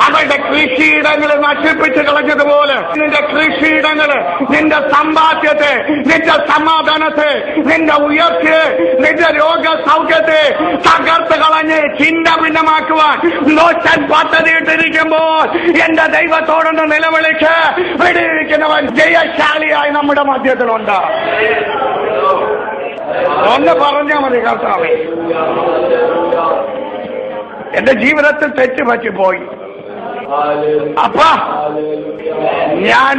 അവരുടെ കൃഷിയിടങ്ങളെ നശിപ്പിച്ച് കളഞ്ഞതുപോലെ നിന്റെ കൃഷിയിടങ്ങള്, നിന്റെ സമ്പാദ്യത്തെ, നിന്റെ സമാധാനത്തെ, നിന്റെ ഉയർച്ചയെ, നിന്റെ രോഗസൗഖ്യത്തെ തകർത്ത് കളഞ്ഞ് ചിഹ്ന ഭിന്നമാക്കുവാൻ ദോഷൻ പദ്ധതിയിട്ടിരിക്കുമ്പോൾ എന്റെ ദൈവത്തോടൊന്ന് നിലവിളിച്ച് വെടിയിരിക്കുന്നവൻ ജയശാലിയായി നമ്മുടെ മധ്യത്തിലുണ്ട്. ഒന്ന് പറഞ്ഞാൽ മതി, കർത്താവേ, എന്റെ ജീവിതത്തിൽ തെറ്റുപറ്റിപ്പോയി, അപ്പാ ഞാൻ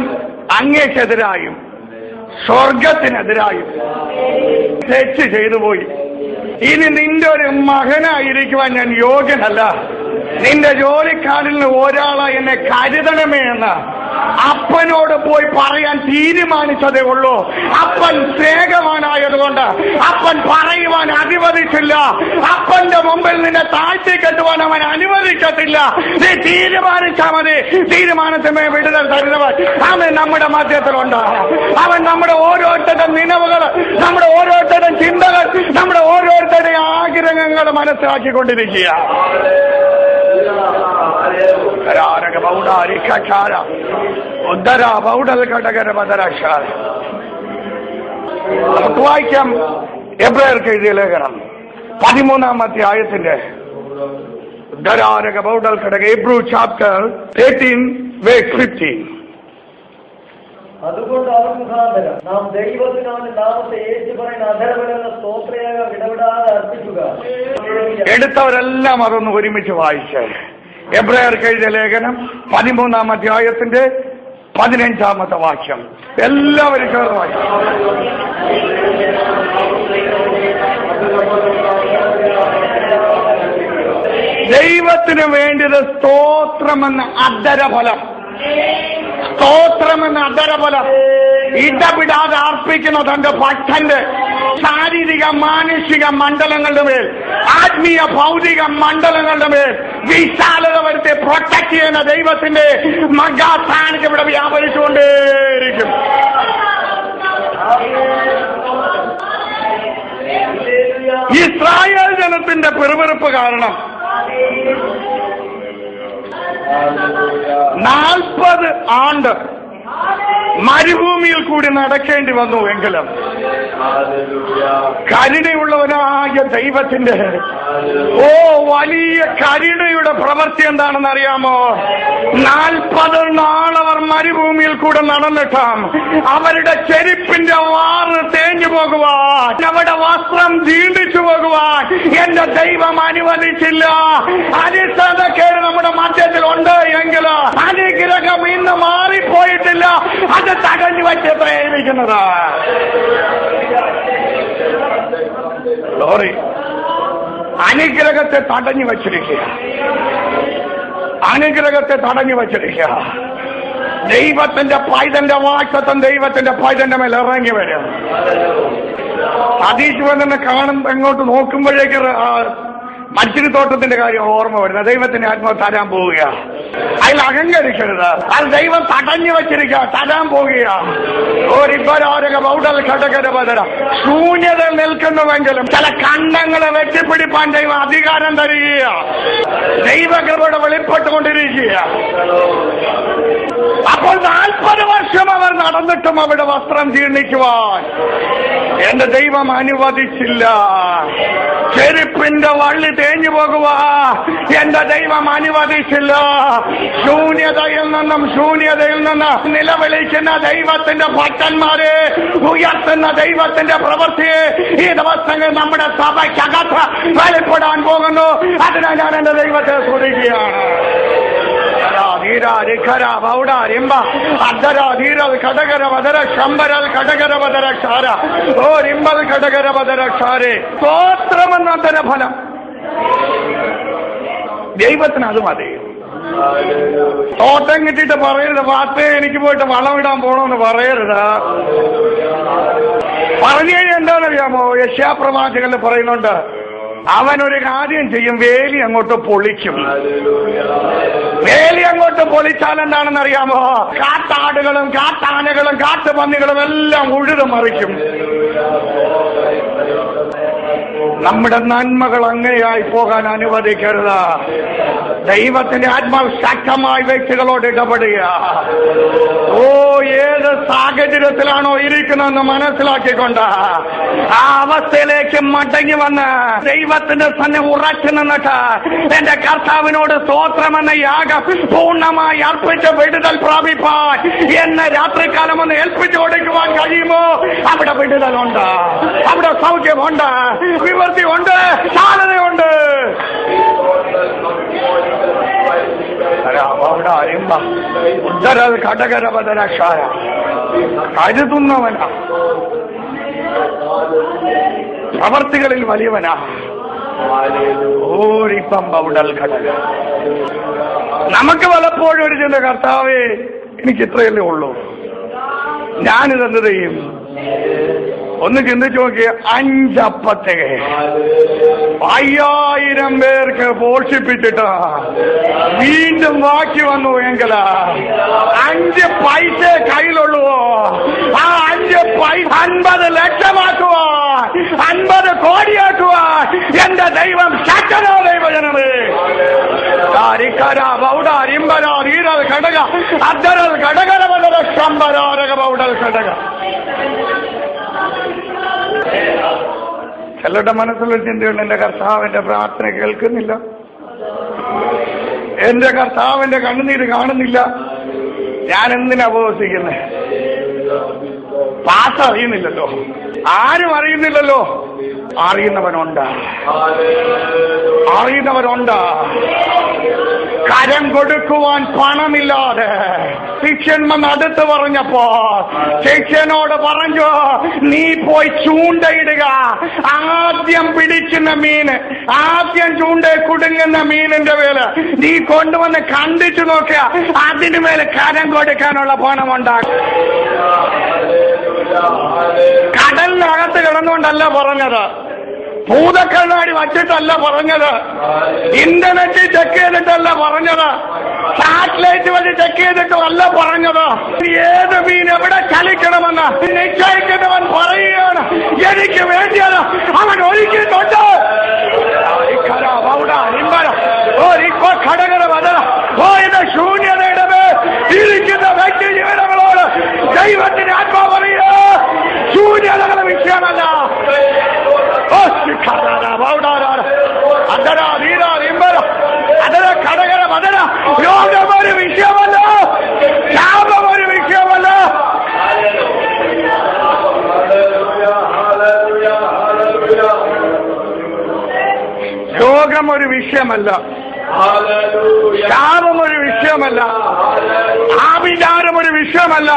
അങ്ങേക്കെതിരായും സ്വർഗത്തിനെതിരായും തെറ്റ് ചെയ്തു പോയി. ഇനി നിന്റെ ഒരു മകനായിരിക്കുവാൻ ഞാൻ യോഗ്യനല്ല. നിന്റെ ജോലിക്കാരിൽ നിന്ന് ഒരാളെ എന്നെ കരുതണമേ എന്ന് അപ്പനോട് പോയി പറയാൻ തീരുമാനിച്ചതേ ഉള്ളൂ. അപ്പൻ സ്നേഹവാനായതുകൊണ്ട് അപ്പൻ പറയുവാൻ അനുവദിച്ചില്ല. അപ്പന്റെ മുമ്പിൽ നിന്നെ താഴ്ത്തി കെട്ടുവാൻ അവൻ അനുവദിക്കത്തില്ല. നീ തീരുമാനിച്ചാൽ മതി. തീരുമാനത്തിമേ വിടുതൽ തരുന്നവൻ അവൻ നമ്മുടെ മധ്യത്തിലുണ്ട്. അവൻ നമ്മുടെ ഓരോരുത്തരുടെ നിലവുകൾ, നമ്മുടെ ഓരോരുത്തരുടെ ചിന്തകൾ, നമ്മുടെ ഓരോരുത്തരുടെ ആഗ്രഹങ്ങൾ മനസ്സിലാക്കിക്കൊണ്ടിരിക്കുക. നമുക്ക് വായിക്കാം എബ്രായർക്ക് എഴുതിയ ലേഖനം 13-ാം അധ്യായത്തിന്റെ Hebrew chapter 13:15. അതുകൊണ്ട് അവർ മുഖാന്തരം നാം ദൈവത്തിന് അവന്റെ നാമത്തെ ഏറ്റുപറയുന്ന അധരവലെന്ന സ്തോത്രയാഗം ഇടപെടാതെ അർപ്പിക്കുക. എടുത്തവരെല്ലാം അതൊന്ന് ഒരുമിച്ച് വായിച്ച് എബ്രായർക്ക് എഴുതിയ ലേഖനം 13-ാം അധ്യായത്തിന്റെ 15-ാമത്തെ വാക്യം എല്ലാവരും ചേർന്ന് വായിക്കും. ദൈവത്തിന് വേണ്ടിയത് സ്തോത്രമെന്ന അധരഫലം. സ്തോത്രമെന്ന അധരഫലം ഇടപെടാതെ അർപ്പിക്കുന്ന തന്റെ ഭക്തന്റെ ശാരീരിക മാനുഷിക മണ്ഡലങ്ങളുടെ മേൽ, ആത്മീയ ഭൗതിക മണ്ഡലങ്ങളുടെ മേൽ വിശാലത വരുത്തി പ്രൊട്ടക്ട് ചെയ്യുന്ന ദൈവത്തിന്റെ മഹാസാന്നിധ്യം ഇവിടെ വ്യാപരിച്ചുകൊണ്ടേയിരിക്കും. ഇസ്രായേൽ ജനത്തിന്റെ പിറുപിറുപ്പ് കാരണം 40 ആണ്ട് മരുഭൂമിയിൽ കൂടി നടക്കേണ്ടി വന്നു. എങ്കിലും കരുണയുള്ളവനായ ദൈവത്തിന്റെ വലിയ കരുണയുടെ പ്രവൃത്തി എന്താണെന്ന് അറിയാമോ? 40 നാളവർ മരുഭൂമിയിൽ കൂടെ നടന്നിട്ടാം അവരുടെ ചെരുപ്പിന്റെ വാറ് തേഞ്ഞു പോകുവാൻ, അവരുടെ വസ്ത്രം ജീർണിച്ചു പോകുവാൻ എന്റെ ദൈവം അനുവദിച്ചില്ല. അനിശ്ചിതക്കേട് നമ്മുടെ മധ്യത്തിൽ ഉണ്ട് എങ്കിൽ അനുഗ്രഹം ഇന്ന് മാറിപ്പോയിട്ടില്ല. അത് തടഞ്ഞു വെച്ച് പ്രേരിക്കുന്നത്. അനുഗ്രഹത്തെ തടഞ്ഞു വച്ചിരിക്കുക. അനുഗ്രഹത്തെ തടഞ്ഞു വച്ചിരിക്കുക. ദൈവത്തിന്റെ പൈതന്റെ വാക്തത്വം ദൈവത്തിന്റെ പൈതന്റെ മേൽ ഇറങ്ങി വരും. അതീശ്വരനെ കാണും എങ്ങോട്ട് നോക്കുമ്പോഴേക്ക് മച്ചിരിത്തോട്ടത്തിന്റെ കാര്യം ഓർമ്മ വരുന്നത്. ദൈവത്തിന്റെ ആത്മാവ് തരാൻ പോവുക. അതിൽ അഹങ്കരിക്കരുത്. അത് ദൈവം തടഞ്ഞു വെച്ചിരിക്കുക, തരാൻ പോവുക. ശൂന്യതയിൽ നിൽക്കുന്നുവെങ്കിലും ചില കണ്ടങ്ങളെ വെട്ടിപ്പിടിപ്പാൻ ദൈവം അധികാരം തരിക. ദൈവകൃപയുടെ വെളിപ്പെട്ടുകൊണ്ടിരിക്കുക. അപ്പോൾ 40 വർഷം അവർ നടന്നിട്ടും അവിടെ വസ്ത്രം ജീർണിക്കുവാൻ എന്റെ ദൈവം അനുവദിച്ചില്ല. ചെരുപ്പിന്റെ വള്ളി തേഞ്ഞു പോകുക എന്റെ ദൈവം അനുവദിച്ചില്ല. ശൂന്യതയിൽ നിന്ന് നിലവിളിക്കുന്ന ദൈവത്തിന്റെ ഭക്തന്മാരെ ഉയർത്തുന്ന ദൈവത്തിന്റെ പ്രവൃത്തിയെ ഈ ദിവസങ്ങൾ നമ്മുടെ സഭയ്ക്കകത്ത് വെളിപ്പെടാൻ പോകുന്നു. അതിനാ ഞാൻ എന്റെ ദൈവത്തെ സ്തുതിക്കുകയാണ്. സ്തോത്രമെന്ന ഫലം ദൈവത്തിന് അത് മതി. തോട്ടം കിട്ടിയിട്ട് പറയരുത്, പാത്തേ എനിക്ക് പോയിട്ട് വളമിടാൻ പോണമെന്ന് പറയരുത്. പറഞ്ഞു കഴിഞ്ഞാൽ എന്താണെന്നറിയാമോ? യെശയ്യാപ്രവാചകനിൽ പറയുന്നുണ്ട്, അവനൊരു കാര്യം ചെയ്യും, വേലി അങ്ങോട്ട് പൊളിക്കും. വേലി അങ്ങോട്ട് പൊളിച്ചാൽ എന്താണെന്ന് അറിയാമോ? കാട്ടാടുകളും കാട്ടാനകളും കാട്ടുപന്നികളും എല്ലാം ഉഴുതു മറിക്കും. നമ്മുടെ നന്മകൾ അങ്ങനെയായി പോകാൻ അനുവദിക്കരുത്. ദൈവത്തിന്റെ ആത്മാവ് ശക്തമായ വ്യക്തികളോട് ഇടപെടുക. ഏത് സാഹചര്യത്തിലാണോ ഇരിക്കുന്നതെന്ന് മനസ്സിലാക്കിക്കൊണ്ട് ആ അവസ്ഥയിലേക്ക് മടങ്ങി വന്ന് ദൈവത്തിന്റെ തന്നെ ഉറച്ചു നിന്നിട്ട് എന്റെ കർത്താവിനോട് സ്തോത്രമെന്ന യാഗം പൂർണ്ണമായി അർപ്പിച്ച് വിടുതൽ പ്രാപിപ്പാൻ എന്നെ രാത്രികാലം ഒന്ന് ഏൽപ്പിച്ചു കൊടുക്കുവാൻ കഴിയുമോ? അവിടെ വിടുതലുണ്ട്, അവിടെ സൗഖ്യമുണ്ട്, വിവൃത്തിയുണ്ട്, സാധനയുണ്ട്. ഘടകരപദരക്ഷായ കരുതുന്നവനാ, പ്രവർത്തികളിൽ വലിയവനാ. നമുക്ക് പലപ്പോഴും ഒരു ചിന്ത, കർത്താവേ എനിക്ക് ഇത്രയല്ലേ ഉള്ളൂ, ഞാനിതെന്ത് ചെയ്യും? ഒന്ന് ചിന്തിച്ചു നോക്കിയ 5 അപ്പത്തെ 5000 പേർക്ക് പോഷിപ്പിച്ചിട്ട് വീണ്ടും ബാക്കി വന്നു എങ്കിൽ 5 പൈസ കയ്യിലുള്ളുവോ? ആ 5 പൈസ 50 ലക്ഷമാക്കുവാ, 50 കോടിയാക്കുവാ എന്റെ ദൈവം ശക്തനോ ദൈവജനമേ. ചിലരുടെ മനസ്സിലുള്ള ചിന്തയുണ്ട്, എന്റെ കർത്താവിന്റെ പ്രാർത്ഥന കേൾക്കുന്നില്ല, എന്റെ കർത്താവിന്റെ കണ്ണുനീര് കാണുന്നില്ല, ഞാൻ എന്തിനാ ഉപവസിക്കുന്നത്? പാസ് അറിയുന്നില്ലല്ലോ, ആരും അറിയുന്നില്ലല്ലോ. അറിയുന്നവനുണ്ട്, അറിയുന്നവനുണ്ട്. കരം കൊടുക്കുവാൻ പണമില്ലാതെ ശിഷ്യന്മാർ അടുത്ത് പറഞ്ഞപ്പോ ശിഷ്യനോട് പറഞ്ഞു, നീ പോയി ചൂണ്ടയിടുക. ആദ്യം പിടിക്കുന്ന മീന്, ആദ്യം ചൂണ്ടയിൽ കുടുങ്ങുന്ന മീനിന്റെ മേല് നീ കൊണ്ടുവന്ന് കണ്ടിട്ട് നോക്കുക, അതിന് മേലെ കരം കൊടുക്കാനുള്ള പണം ഉണ്ടാകും. കടലിനകത്ത് കിടന്നുകൊണ്ടല്ല പറഞ്ഞത്, ഭൂതക്കണ്ണാടി വച്ചിട്ടല്ല പറഞ്ഞത്, ഇന്റർനെറ്റ് ചെക്ക് ചെയ്തിട്ടല്ല പറഞ്ഞത്, സാറ്റലൈറ്റ് വഴി ചെക്ക് ചെയ്തിട്ടും അല്ല പറഞ്ഞത്. ഏത് മീൻ എവിടെ ചലിക്കണമെന്ന് നിശ്ചയിക്കുന്നവൻ പറയുകയാണ്. എനിക്ക് വേണ്ടിയത് അവൻ ഒരുക്കിയിട്ടുണ്ട്. ഘടകര വധന ഇത് ശൂന്യതയുടെ മേൽ ഇരിക്കുന്ന വ്യക്തി ജീവനങ്ങളോട് ദൈവത്തിന്റെ ആത്മാവ് പറയുക, ശൂന്യതകളുടെ വിഷയമല്ല. ഘടകര വധന രോഗമൊരു വിഷയമല്ല, ശാപമൊരു വിഷയമല്ല. രോഗമൊരു വിഷയമല്ല, ശാപമൊരു വിഷയമല്ല, ആഭിചാരമൊരു വിഷയമല്ല.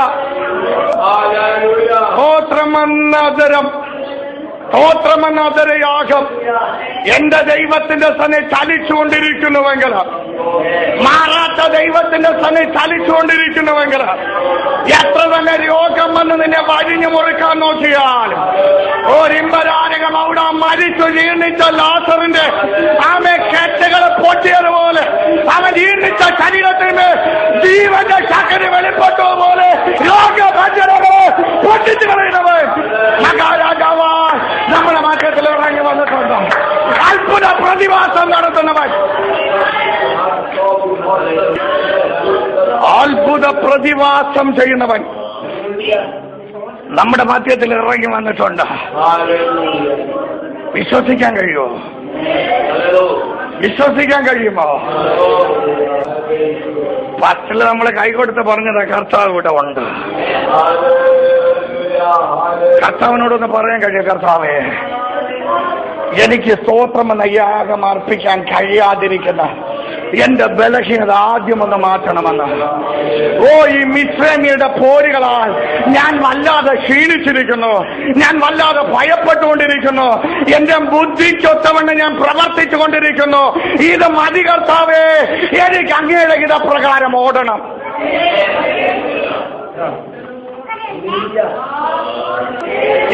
സ്തോത്രമെന്നതരയാഗം എന്റെ ദൈവത്തിന്റെ സന്നെ ചലിച്ചുകൊണ്ടിരിക്കുന്നുവെങ്കിൽ, മാറാത്ത ദൈവത്തിന്റെ സന്നെ ചലിച്ചുകൊണ്ടിരിക്കുന്നുവെങ്കിൽ, എത്ര തന്നെ രോഗം വന്ന് നിന്നെ വഴിഞ്ഞു മുറുക്കാൻ നോക്കിയാൽ, ഒരിമ്പരാരകം അവിടെ മരിച്ചു ജീർണിച്ച ലാസറിന്റെ ആമെ കെട്ടുകൾ പൊട്ടിയതുപോലെ, അവൻ ജീർണിച്ച ശരീരത്തിന് ജീവന്റെ ശക്തി വെളിപ്പെട്ടതുപോലെ രോഗഭഞ്ജനമോ പൊട്ടിച്ചു കളയുന്നവൻ മഹാരാജാവാ നമ്മുടെ മാറ്റത്തിൽ ഇറങ്ങി വന്നിട്ടുണ്ട്. അത്ഭുത പ്രതിഭാസം നടത്തുന്നവൻ, അത്ഭുത പ്രതിഭാസം ചെയ്യുന്നവൻ നമ്മുടെ മധ്യത്തിൽ ഇറങ്ങി വന്നിട്ടുണ്ട്. വിശ്വസിക്കാൻ കഴിയുമോ? വിശ്വസിക്കാൻ കഴിയുമോ? പത്തില് നമ്മൾ കൈകൊടുത്ത് പറഞ്ഞത് കർത്താവ് ഇവിടെ ഉണ്ട്. കർത്താവിനോടൊന്ന് പറയാൻ കഴിയും, കർത്താവേ എനിക്ക് സ്തോത്രമെന്ന യാഗം അർപ്പിക്കാൻ കഴിയാതിരിക്കുന്ന എന്റെ ബലഹീനത ആദ്യമൊന്ന് മാറ്റണമെന്ന്. ഈ മിശ്രമിയുടെ പോരുകളാൽ ഞാൻ വല്ലാതെ ക്ഷീണിച്ചിരിക്കുന്നു, ഞാൻ വല്ലാതെ ഭയപ്പെട്ടുകൊണ്ടിരിക്കുന്നു, എന്റെ ബുദ്ധിക്കൊത്തവണ്ണം ഞാൻ പ്രവർത്തിച്ചു കൊണ്ടിരിക്കുന്നു. ഇത് മതി കർത്താവേ, എനിക്ക് അങ്ങയുടെ ഇതപ്രകാരം ഓടണം.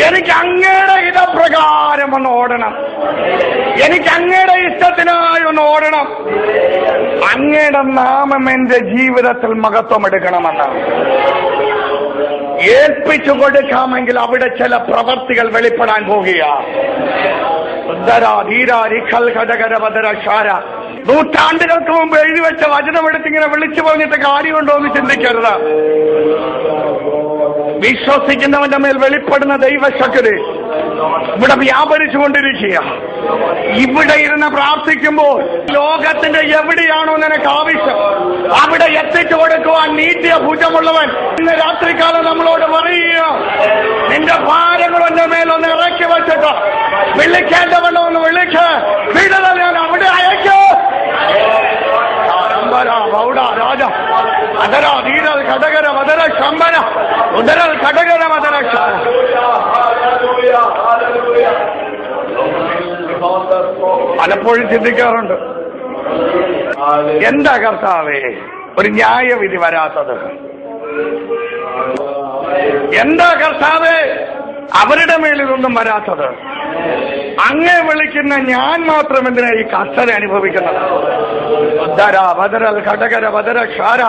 എനിക്ക് അങ്ങയുടെ ഇതപ്രകാരം ഒന്ന് ഓടണം, എനിക്ക് അങ്ങയുടെ ഇഷ്ടത്തിനായി ഒന്ന് ഓടണം. അങ്ങയുടെ നാമം എന്റെ ജീവിതത്തിൽ മഹത്വം എടുക്കണമെന്ന് ഏൽപ്പിച്ചു കൊടുക്കാമെങ്കിൽ അവിടെ ചില പ്രവർത്തികൾ വെളിപ്പെടാൻ പോകുക. നൂറ്റാണ്ടുകൾക്ക് മുമ്പ് എഴുതി വെച്ച വചനമെടുത്തിങ്ങനെ വിളിച്ചു പറഞ്ഞിട്ട് കാര്യമുണ്ടോ എന്ന് ചിന്തിക്കരുത്. വിശ്വസിക്കുന്നവന്റെ മേൽ വെളിപ്പെടുന്ന ദൈവശക്തി ഇവിടെ വ്യാപരിച്ചുകൊണ്ടിരിക്കുക. ഇവിടെ ഇരുന്ന് പ്രാർത്ഥിക്കുമ്പോൾ ലോകത്തിന്റെ എവിടെയാണോ നിനക്ക് ആവശ്യം അവിടെ എത്തിച്ചു കൊടുക്കുവാൻ നീട്ടിയ ഭുജമുള്ളവൻ ഇന്ന് രാത്രികാലം നമ്മളോട് പറയുക, നിന്റെ ഭാരങ്ങൾ എന്റെ മേലൊന്ന് ഇറക്കി വെച്ചിട്ട് വിളിക്കേണ്ടവണ്ണോ ഒന്ന് വിളിക്ക്, വിടുതൽ ഞാൻ അവിടെ അയക്കൂ. രാജ അതരാ ധീരൽ ഘടകര മദര ശമ്പന ഉദരൽ ഘടകര മദര. പലപ്പോഴും ചിന്തിക്കാറുണ്ട്, എന്താ കർത്താവേ ഒരു ന്യായവിധി വരാത്തത്? എന്താ കർത്താവേ അവരുടെ മേലിതൊന്നും വരാത്തത്? അങ്ങേ വിളിക്കുന്ന ഞാൻ മാത്രം എന്തിനാ ഈ കഷ്ടത അനുഭവിക്കുന്നത്? ഘടകര വദര ക്ഷാര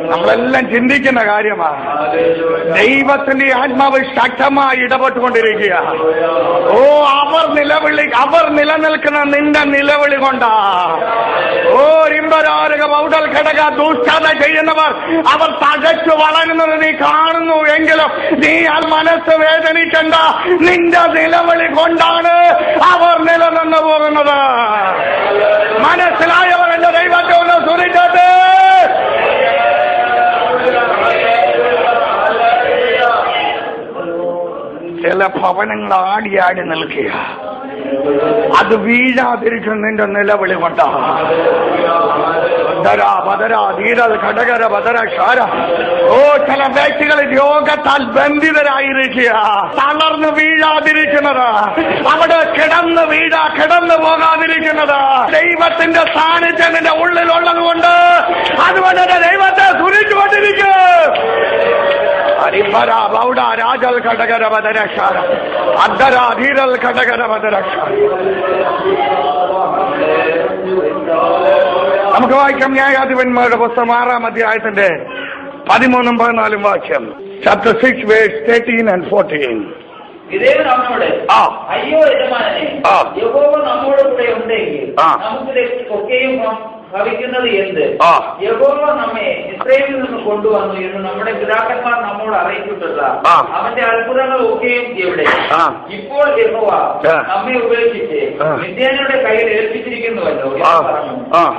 നമ്മളെല്ലാം ചിന്തിക്കുന്ന കാര്യമാണ്. ദൈവത്തിന്റെ ആത്മാവ് ശക്തമായി ഇടപെട്ടുകൊണ്ടിരിക്കുക. അവർ നിലനിൽക്കുന്ന നിന്റെ നിലവിളി കൊണ്ടാ. ഇമ്പരാരക പൗഡൽ ഘടക ദുഷ്ടത ചെയ്യുന്നവർ അവർ തകച്ചു വളരുന്നത് നീ കാണുന്നു എങ്കിലും നീ ആ മനസ്സ് വേദനിക്കണ്ട. നിന്റെ നിലവിളി കൊണ്ടാണ് അവർ നിലനിന്നു പോകുന്നത്. മനസ്സിലായവർ എന്റെ ദൈവത്തെ ഒന്ന് സ്തുതിക്കട്ടെ. ചില ഭവനങ്ങൾ ആടിയാടി നിൽക്കുക, അത് വീഴാതിരിക്കുന്നതിന്റെ നിലവിളി കൊണ്ടാണ്. ഓ, ചില വ്യക്തികൾ രോഗത്താൽ ബന്ധിതരായിരിക്കുക, തളർന്ന് വീഴാതിരിക്കുന്നത്, അവിടെ കിടന്നു പോകാതിരിക്കുന്നത്. ദൈവത്തിന്റെ സാന്നിധ്യത്തിന്റെ ഉള്ളിലുള്ളത് കൊണ്ട് അതുകൊണ്ട് ദൈവത്തെ സുരിച്ചുകൊണ്ടിരിക്കുക. രാജൽ ഘടകരവതരക്ഷാര അദ്ധരാധീരൽ ഘടകരവതരക്ഷാര. നമുക്ക് വായിക്കാം ന്യായാധിപന്മാരുടെ പുസ്തകം 6-ാം അധ്യായത്തിന്റെ 13-14 വാക്യം. Chapter 6 verse 13 and 14. ഇതേവൻ അവനോട്, അയ്യോ യജമാനനെ, യഹോവ നമ്മോട് കൂടെ ഉണ്ടെങ്കിൽ നമുക്ക് ഒക്കെയും ഭവിക്കുന്നത് എന്ത്? യഹോവ നമ്മെ ഇസ്രായേലിൽ നിന്ന് കൊണ്ടുവന്നു എന്ന് നമ്മുടെ പിതാക്കന്മാർ നമ്മോട് അറിയിച്ചിട്ടുള്ള അവന്റെ അത്ഭുതങ്ങൾ ഒക്കെയും എവിടെ? ഇപ്പോൾ യഹോവ നമ്മെ ഉപേക്ഷിച്ച് മിദ്യാന്യരുടെ കയ്യിൽ ഏൽപ്പിച്ചിരിക്കുന്നുവല്ലോ എന്ന് പറഞ്ഞു.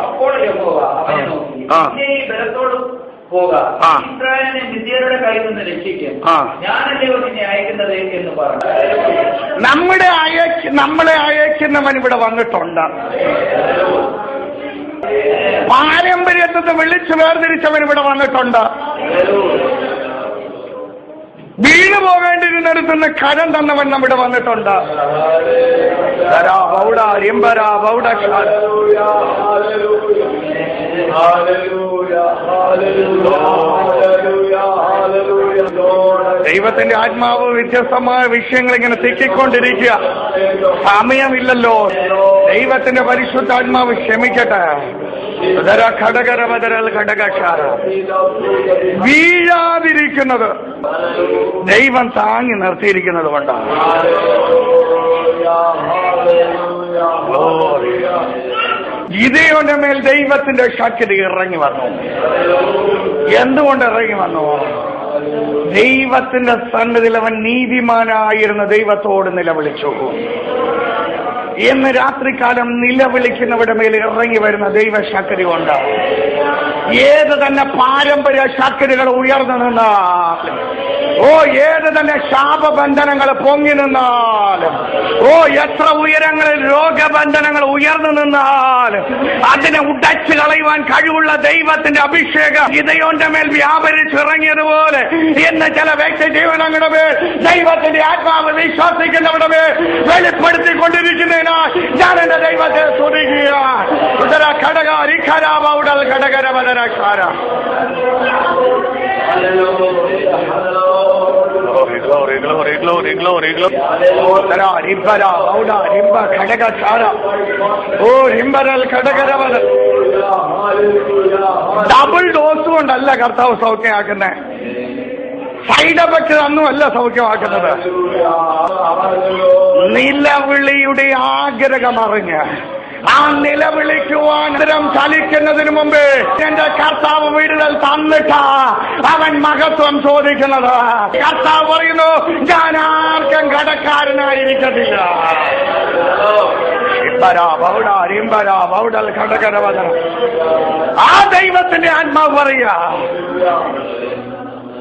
അപ്പോൾ യഹോവ അവനെ നോക്കി, നിന്നെ ഈ ബലത്തോട് പോകാം, ഇസ്രായേലിനെ മിദ്യാന്യരുടെ കയ്യിൽ നിന്ന് രക്ഷിക്കും, ഞാനല്ലേ നിന്നെ അയക്കുന്നത് എന്ന് പറഞ്ഞു. നമ്മളെ അയക്കുന്നവൻ ഇവിടെ വന്നിട്ടുണ്ട്. പാരമ്പര്യത്തെ വിളിച്ചു വേർതിരിച്ചവൻ ഇവിടെ വന്നിട്ടുണ്ട്. വീണു പോകേണ്ടിരുന്നിടത്തുനിന്ന് കരം തന്നവൻ നമ്മുടെ വന്നിട്ടുണ്ട്. ദൈവത്തിന്റെ ആത്മാവ് വ്യത്യസ്തമായ വിഷയങ്ങൾ ഇങ്ങനെ തിക്കിക്കൊണ്ടിരിക്കുക. സമയമില്ലല്ലോ. ദൈവത്തിന്റെ പരിശുദ്ധാത്മാവ് ക്ഷമിക്കട്ടെ. വീഴാതിരിക്കുന്നത് ദൈവം താങ്ങി നിർത്തിയിരിക്കുന്നത് കൊണ്ടാണ്. ഗിദെയോന്റെ മേൽ ദൈവത്തിന്റെ ശക്തി ഇറങ്ങി വന്നു. എന്തുകൊണ്ട് ഇറങ്ങി വന്നു? ദൈവത്തിന്റെ സന്നിധിയിൽ അവൻ നീതിമാനായിരുന്ന ദൈവത്തോട് നിലവിളിച്ചു. ഇന്ന് രാത്രികാലം നിലവിളിക്കുന്നവരുടെ മേൽ ഇറങ്ങി വരുന്ന ദൈവശക്തി കൊണ്ട് ഏത് തന്നെ പാരമ്പര്യ ശക്തികൾ ഉയർന്നു നിന്നാലും, ഏത് തന്നെ ശാപബന്ധനങ്ങൾ പൊങ്ങി നിന്നാലും, എത്ര ഉയരങ്ങളിൽ രോഗബന്ധനങ്ങൾ ഉയർന്നു നിന്നാലും അതിനെ ഉടച്ചു കളയുവാൻ കഴിവുള്ള ദൈവത്തിന്റെ അഭിഷേകം ഗിദെയോന്റെ മേൽ വ്യാപരിച്ചിറങ്ങിയതുപോലെ ഇന്ന് ചില വ്യക്തി ജീവനങ്ങളുടെ മേൽ ദൈവത്തിന്റെ ആത്മാവ് വിശ്വസിക്കുന്നവരുടെ മേൽ വെളിപ്പെടുത്തിക്കൊണ്ടിരിക്കുന്നതിനാൽ ഞാൻ എന്റെ ദൈവത്തെ സ്തുതിക്കുക. ഘടകരവതരക്ഷാര. ഡബിൾ ഡോസ് കൊണ്ടല്ല കർത്താവ് സൗഖ്യമാക്കുന്നത്. സൈഡ് എഫക്ട് ഒന്നുമല്ല സൗഖ്യമാക്കുന്നത്. നിലവിളിയുടെ ആഗ്രഹം അറിഞ്ഞ് ആ നിലവിളിക്കുവാൻ ചലിക്കുന്നതിന് മുമ്പ് എന്റെ കർത്താവ് വിടുതൽ തന്നിട്ടാ അവൻ മഹത്വം ചോദിക്കുന്നത്. കർത്താവ് പറയുന്നു, ഞാൻ ആർക്കും കടക്കാരനായിരിക്കത്തില്ല. ആ ദൈവത്തിന്റെ ആത്മാവ് പറയുക,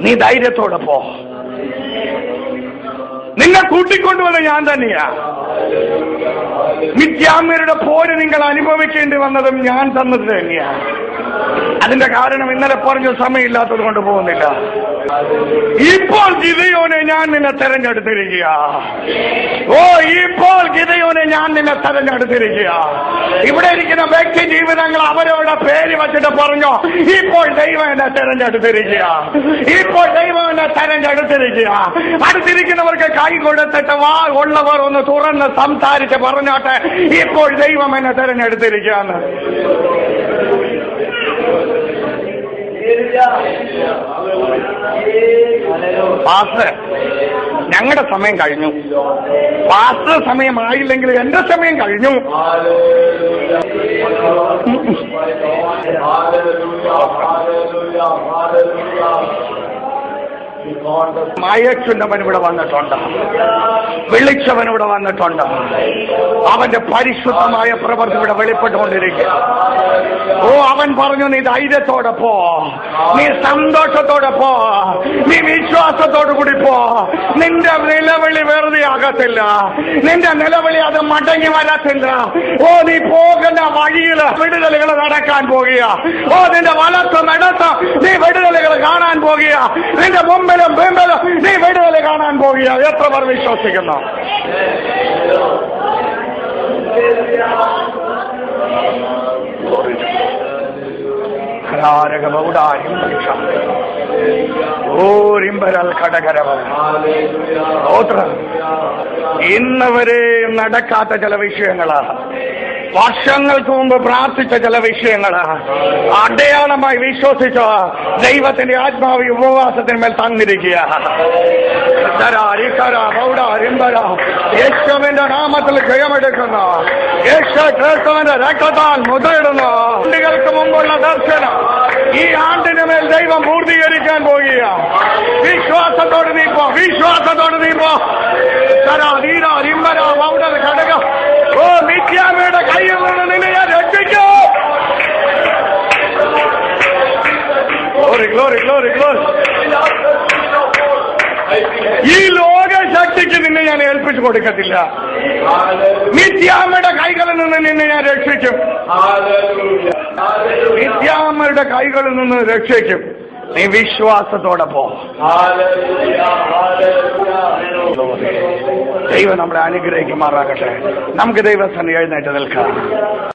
നീ ധൈര്യത്തോടെ പോ. നിന്നെ കൂട്ടിക്കൊണ്ടുവന്ന ഞാൻ തന്നെയാ. മിഥ്യാന്യരുടെ പോര് നിങ്ങൾ അനുഭവിക്കേണ്ടി വന്നതും ഞാൻ തന്നത് തന്നെയാ. അതിന്റെ കാരണം ഇന്നലെ പറഞ്ഞു സമയമില്ലാത്തത് കൊണ്ട് പോകുന്നില്ല. ഇപ്പോൾ ഗിദെയോനെ ഞാൻ നിന്നെ തെരഞ്ഞെടുത്തിരിക്കുക. ഇപ്പോൾ ഗിദെയോനെ ഞാൻ നിന്നെ തെരഞ്ഞെടുത്തിരിക്കുക. ഇവിടെ ഇരിക്കുന്ന വ്യക്തി ജീവിതങ്ങൾ അവരോട് പേര് വെച്ചിട്ട് പറഞ്ഞു, ഇപ്പോൾ ദൈവം എന്നെ തെരഞ്ഞെടുത്തിരിക്കുക. ഇപ്പോൾ ദൈവം എന്നെ തെരഞ്ഞെടുത്തിരിക്കുക. അടുത്തിരിക്കുന്നവർക്ക് കൈ കൊടുത്തിട്ട് വാ ഉള്ളവർ ഒന്ന് തുറന്ന് സംസാരിച്ച് പറഞ്ഞോട്ടെ, ഇപ്പോൾ ദൈവം എന്നെ തെരഞ്ഞെടുത്തിരിക്കുകയാണ്. പാസ്റ്റർ, ഞങ്ങളുടെ സമയം കഴിഞ്ഞു. പാസ്റ്റർ സമയമായില്ലെങ്കിൽ എന്റെ സമയം കഴിഞ്ഞു. മയക്കുന്നവൻ ഇവിടെ വന്നിട്ടുണ്ട്, വിളിച്ചവൻ ഇവിടെ വന്നിട്ടുണ്ട്. അവന്റെ പരിശുദ്ധമായ പ്രവൃത്തി ഇവിടെ വെളിപ്പെട്ടുകൊണ്ടിരിക്കുക. ഓ, അവൻ പറഞ്ഞു, നീ ധൈര്യത്തോടെ പോ, നീ സന്തോഷത്തോടെ പോ, നീ വിശ്വാസത്തോടു കൂടി പോ. നിന്റെ നിലവിളി വെറുതെ ആകത്തില്ല, നിന്റെ നിലവിളി അത് മടങ്ങി വരത്തില്ല. ഓ, നീ പോകുന്ന വഴിയിൽ വിടുതലുകൾ നടക്കാൻ പോകുക. ഓ, നിന്റെ വലത്തും ഇടത്തും നീ വിടുതലുകൾ കാണാൻ പോകുക. നിന്റെ മുമ്പിലും പിമ്പിലും നീ വിടുതൽ കാണാൻ പോകുക. എത്ര പേർ വിശ്വസിക്കുന്നു? ഇന്ന് വരെ നടക്കാത്ത ചില വിഷയങ്ങളാ, വർഷങ്ങൾക്ക് മുമ്പ് പ്രാർത്ഥിച്ച ചില വിഷയങ്ങള് അടയാളമായി വിശ്വസിച്ച ദൈവത്തിന്റെ ആത്മാവ് ഉപവാസത്തിന്മേൽ തന്നിരിക്കുക. യേശുവിന്റെ നാമത്തിൽ ജയമെടുക്കുന്ന, യേശു ക്രിസ്തുവിന്റെ രക്തത്താൽ മുദ്രയിടുന്ന ആണ്ടുകൾക്ക് മുമ്പുള്ള ദർശനം ഈ ആണ്ടിന് മേൽ ദൈവം പൂർത്തീകരിക്കാൻ പോകുക. വിശ്വാസത്തോട് നീ പോ, വിശ്വാസത്തോട് നീ പോ. ഘടകം ഓ, നിത്യാമയുടെ കയ്യിൽ നിന്ന് നിന്നെ ഞാൻ രക്ഷിക്കൂ. Glory glory glory. ഈ ലോകശക്തിക്ക് നിന്നെ ഞാൻ ഏൽപ്പിച്ചു കൊടുക്കത്തില്ല. നിത്യാമയുടെ കൈകളിൽ നിന്ന് നിന്നെ ഞാൻ രക്ഷിക്കും. നിത്യാമയുടെ കൈകളിൽ നിന്ന് രക്ഷിക്കും. നീ വിശ്വാസത്തോടെ പോ. ദൈവം നമ്മളെ അനുഗ്രഹിക്കുമാറാകട്ടെ. നമുക്ക് ദൈവസന്നിധി എഴുന്നേറ്റ് നിൽക്കാം.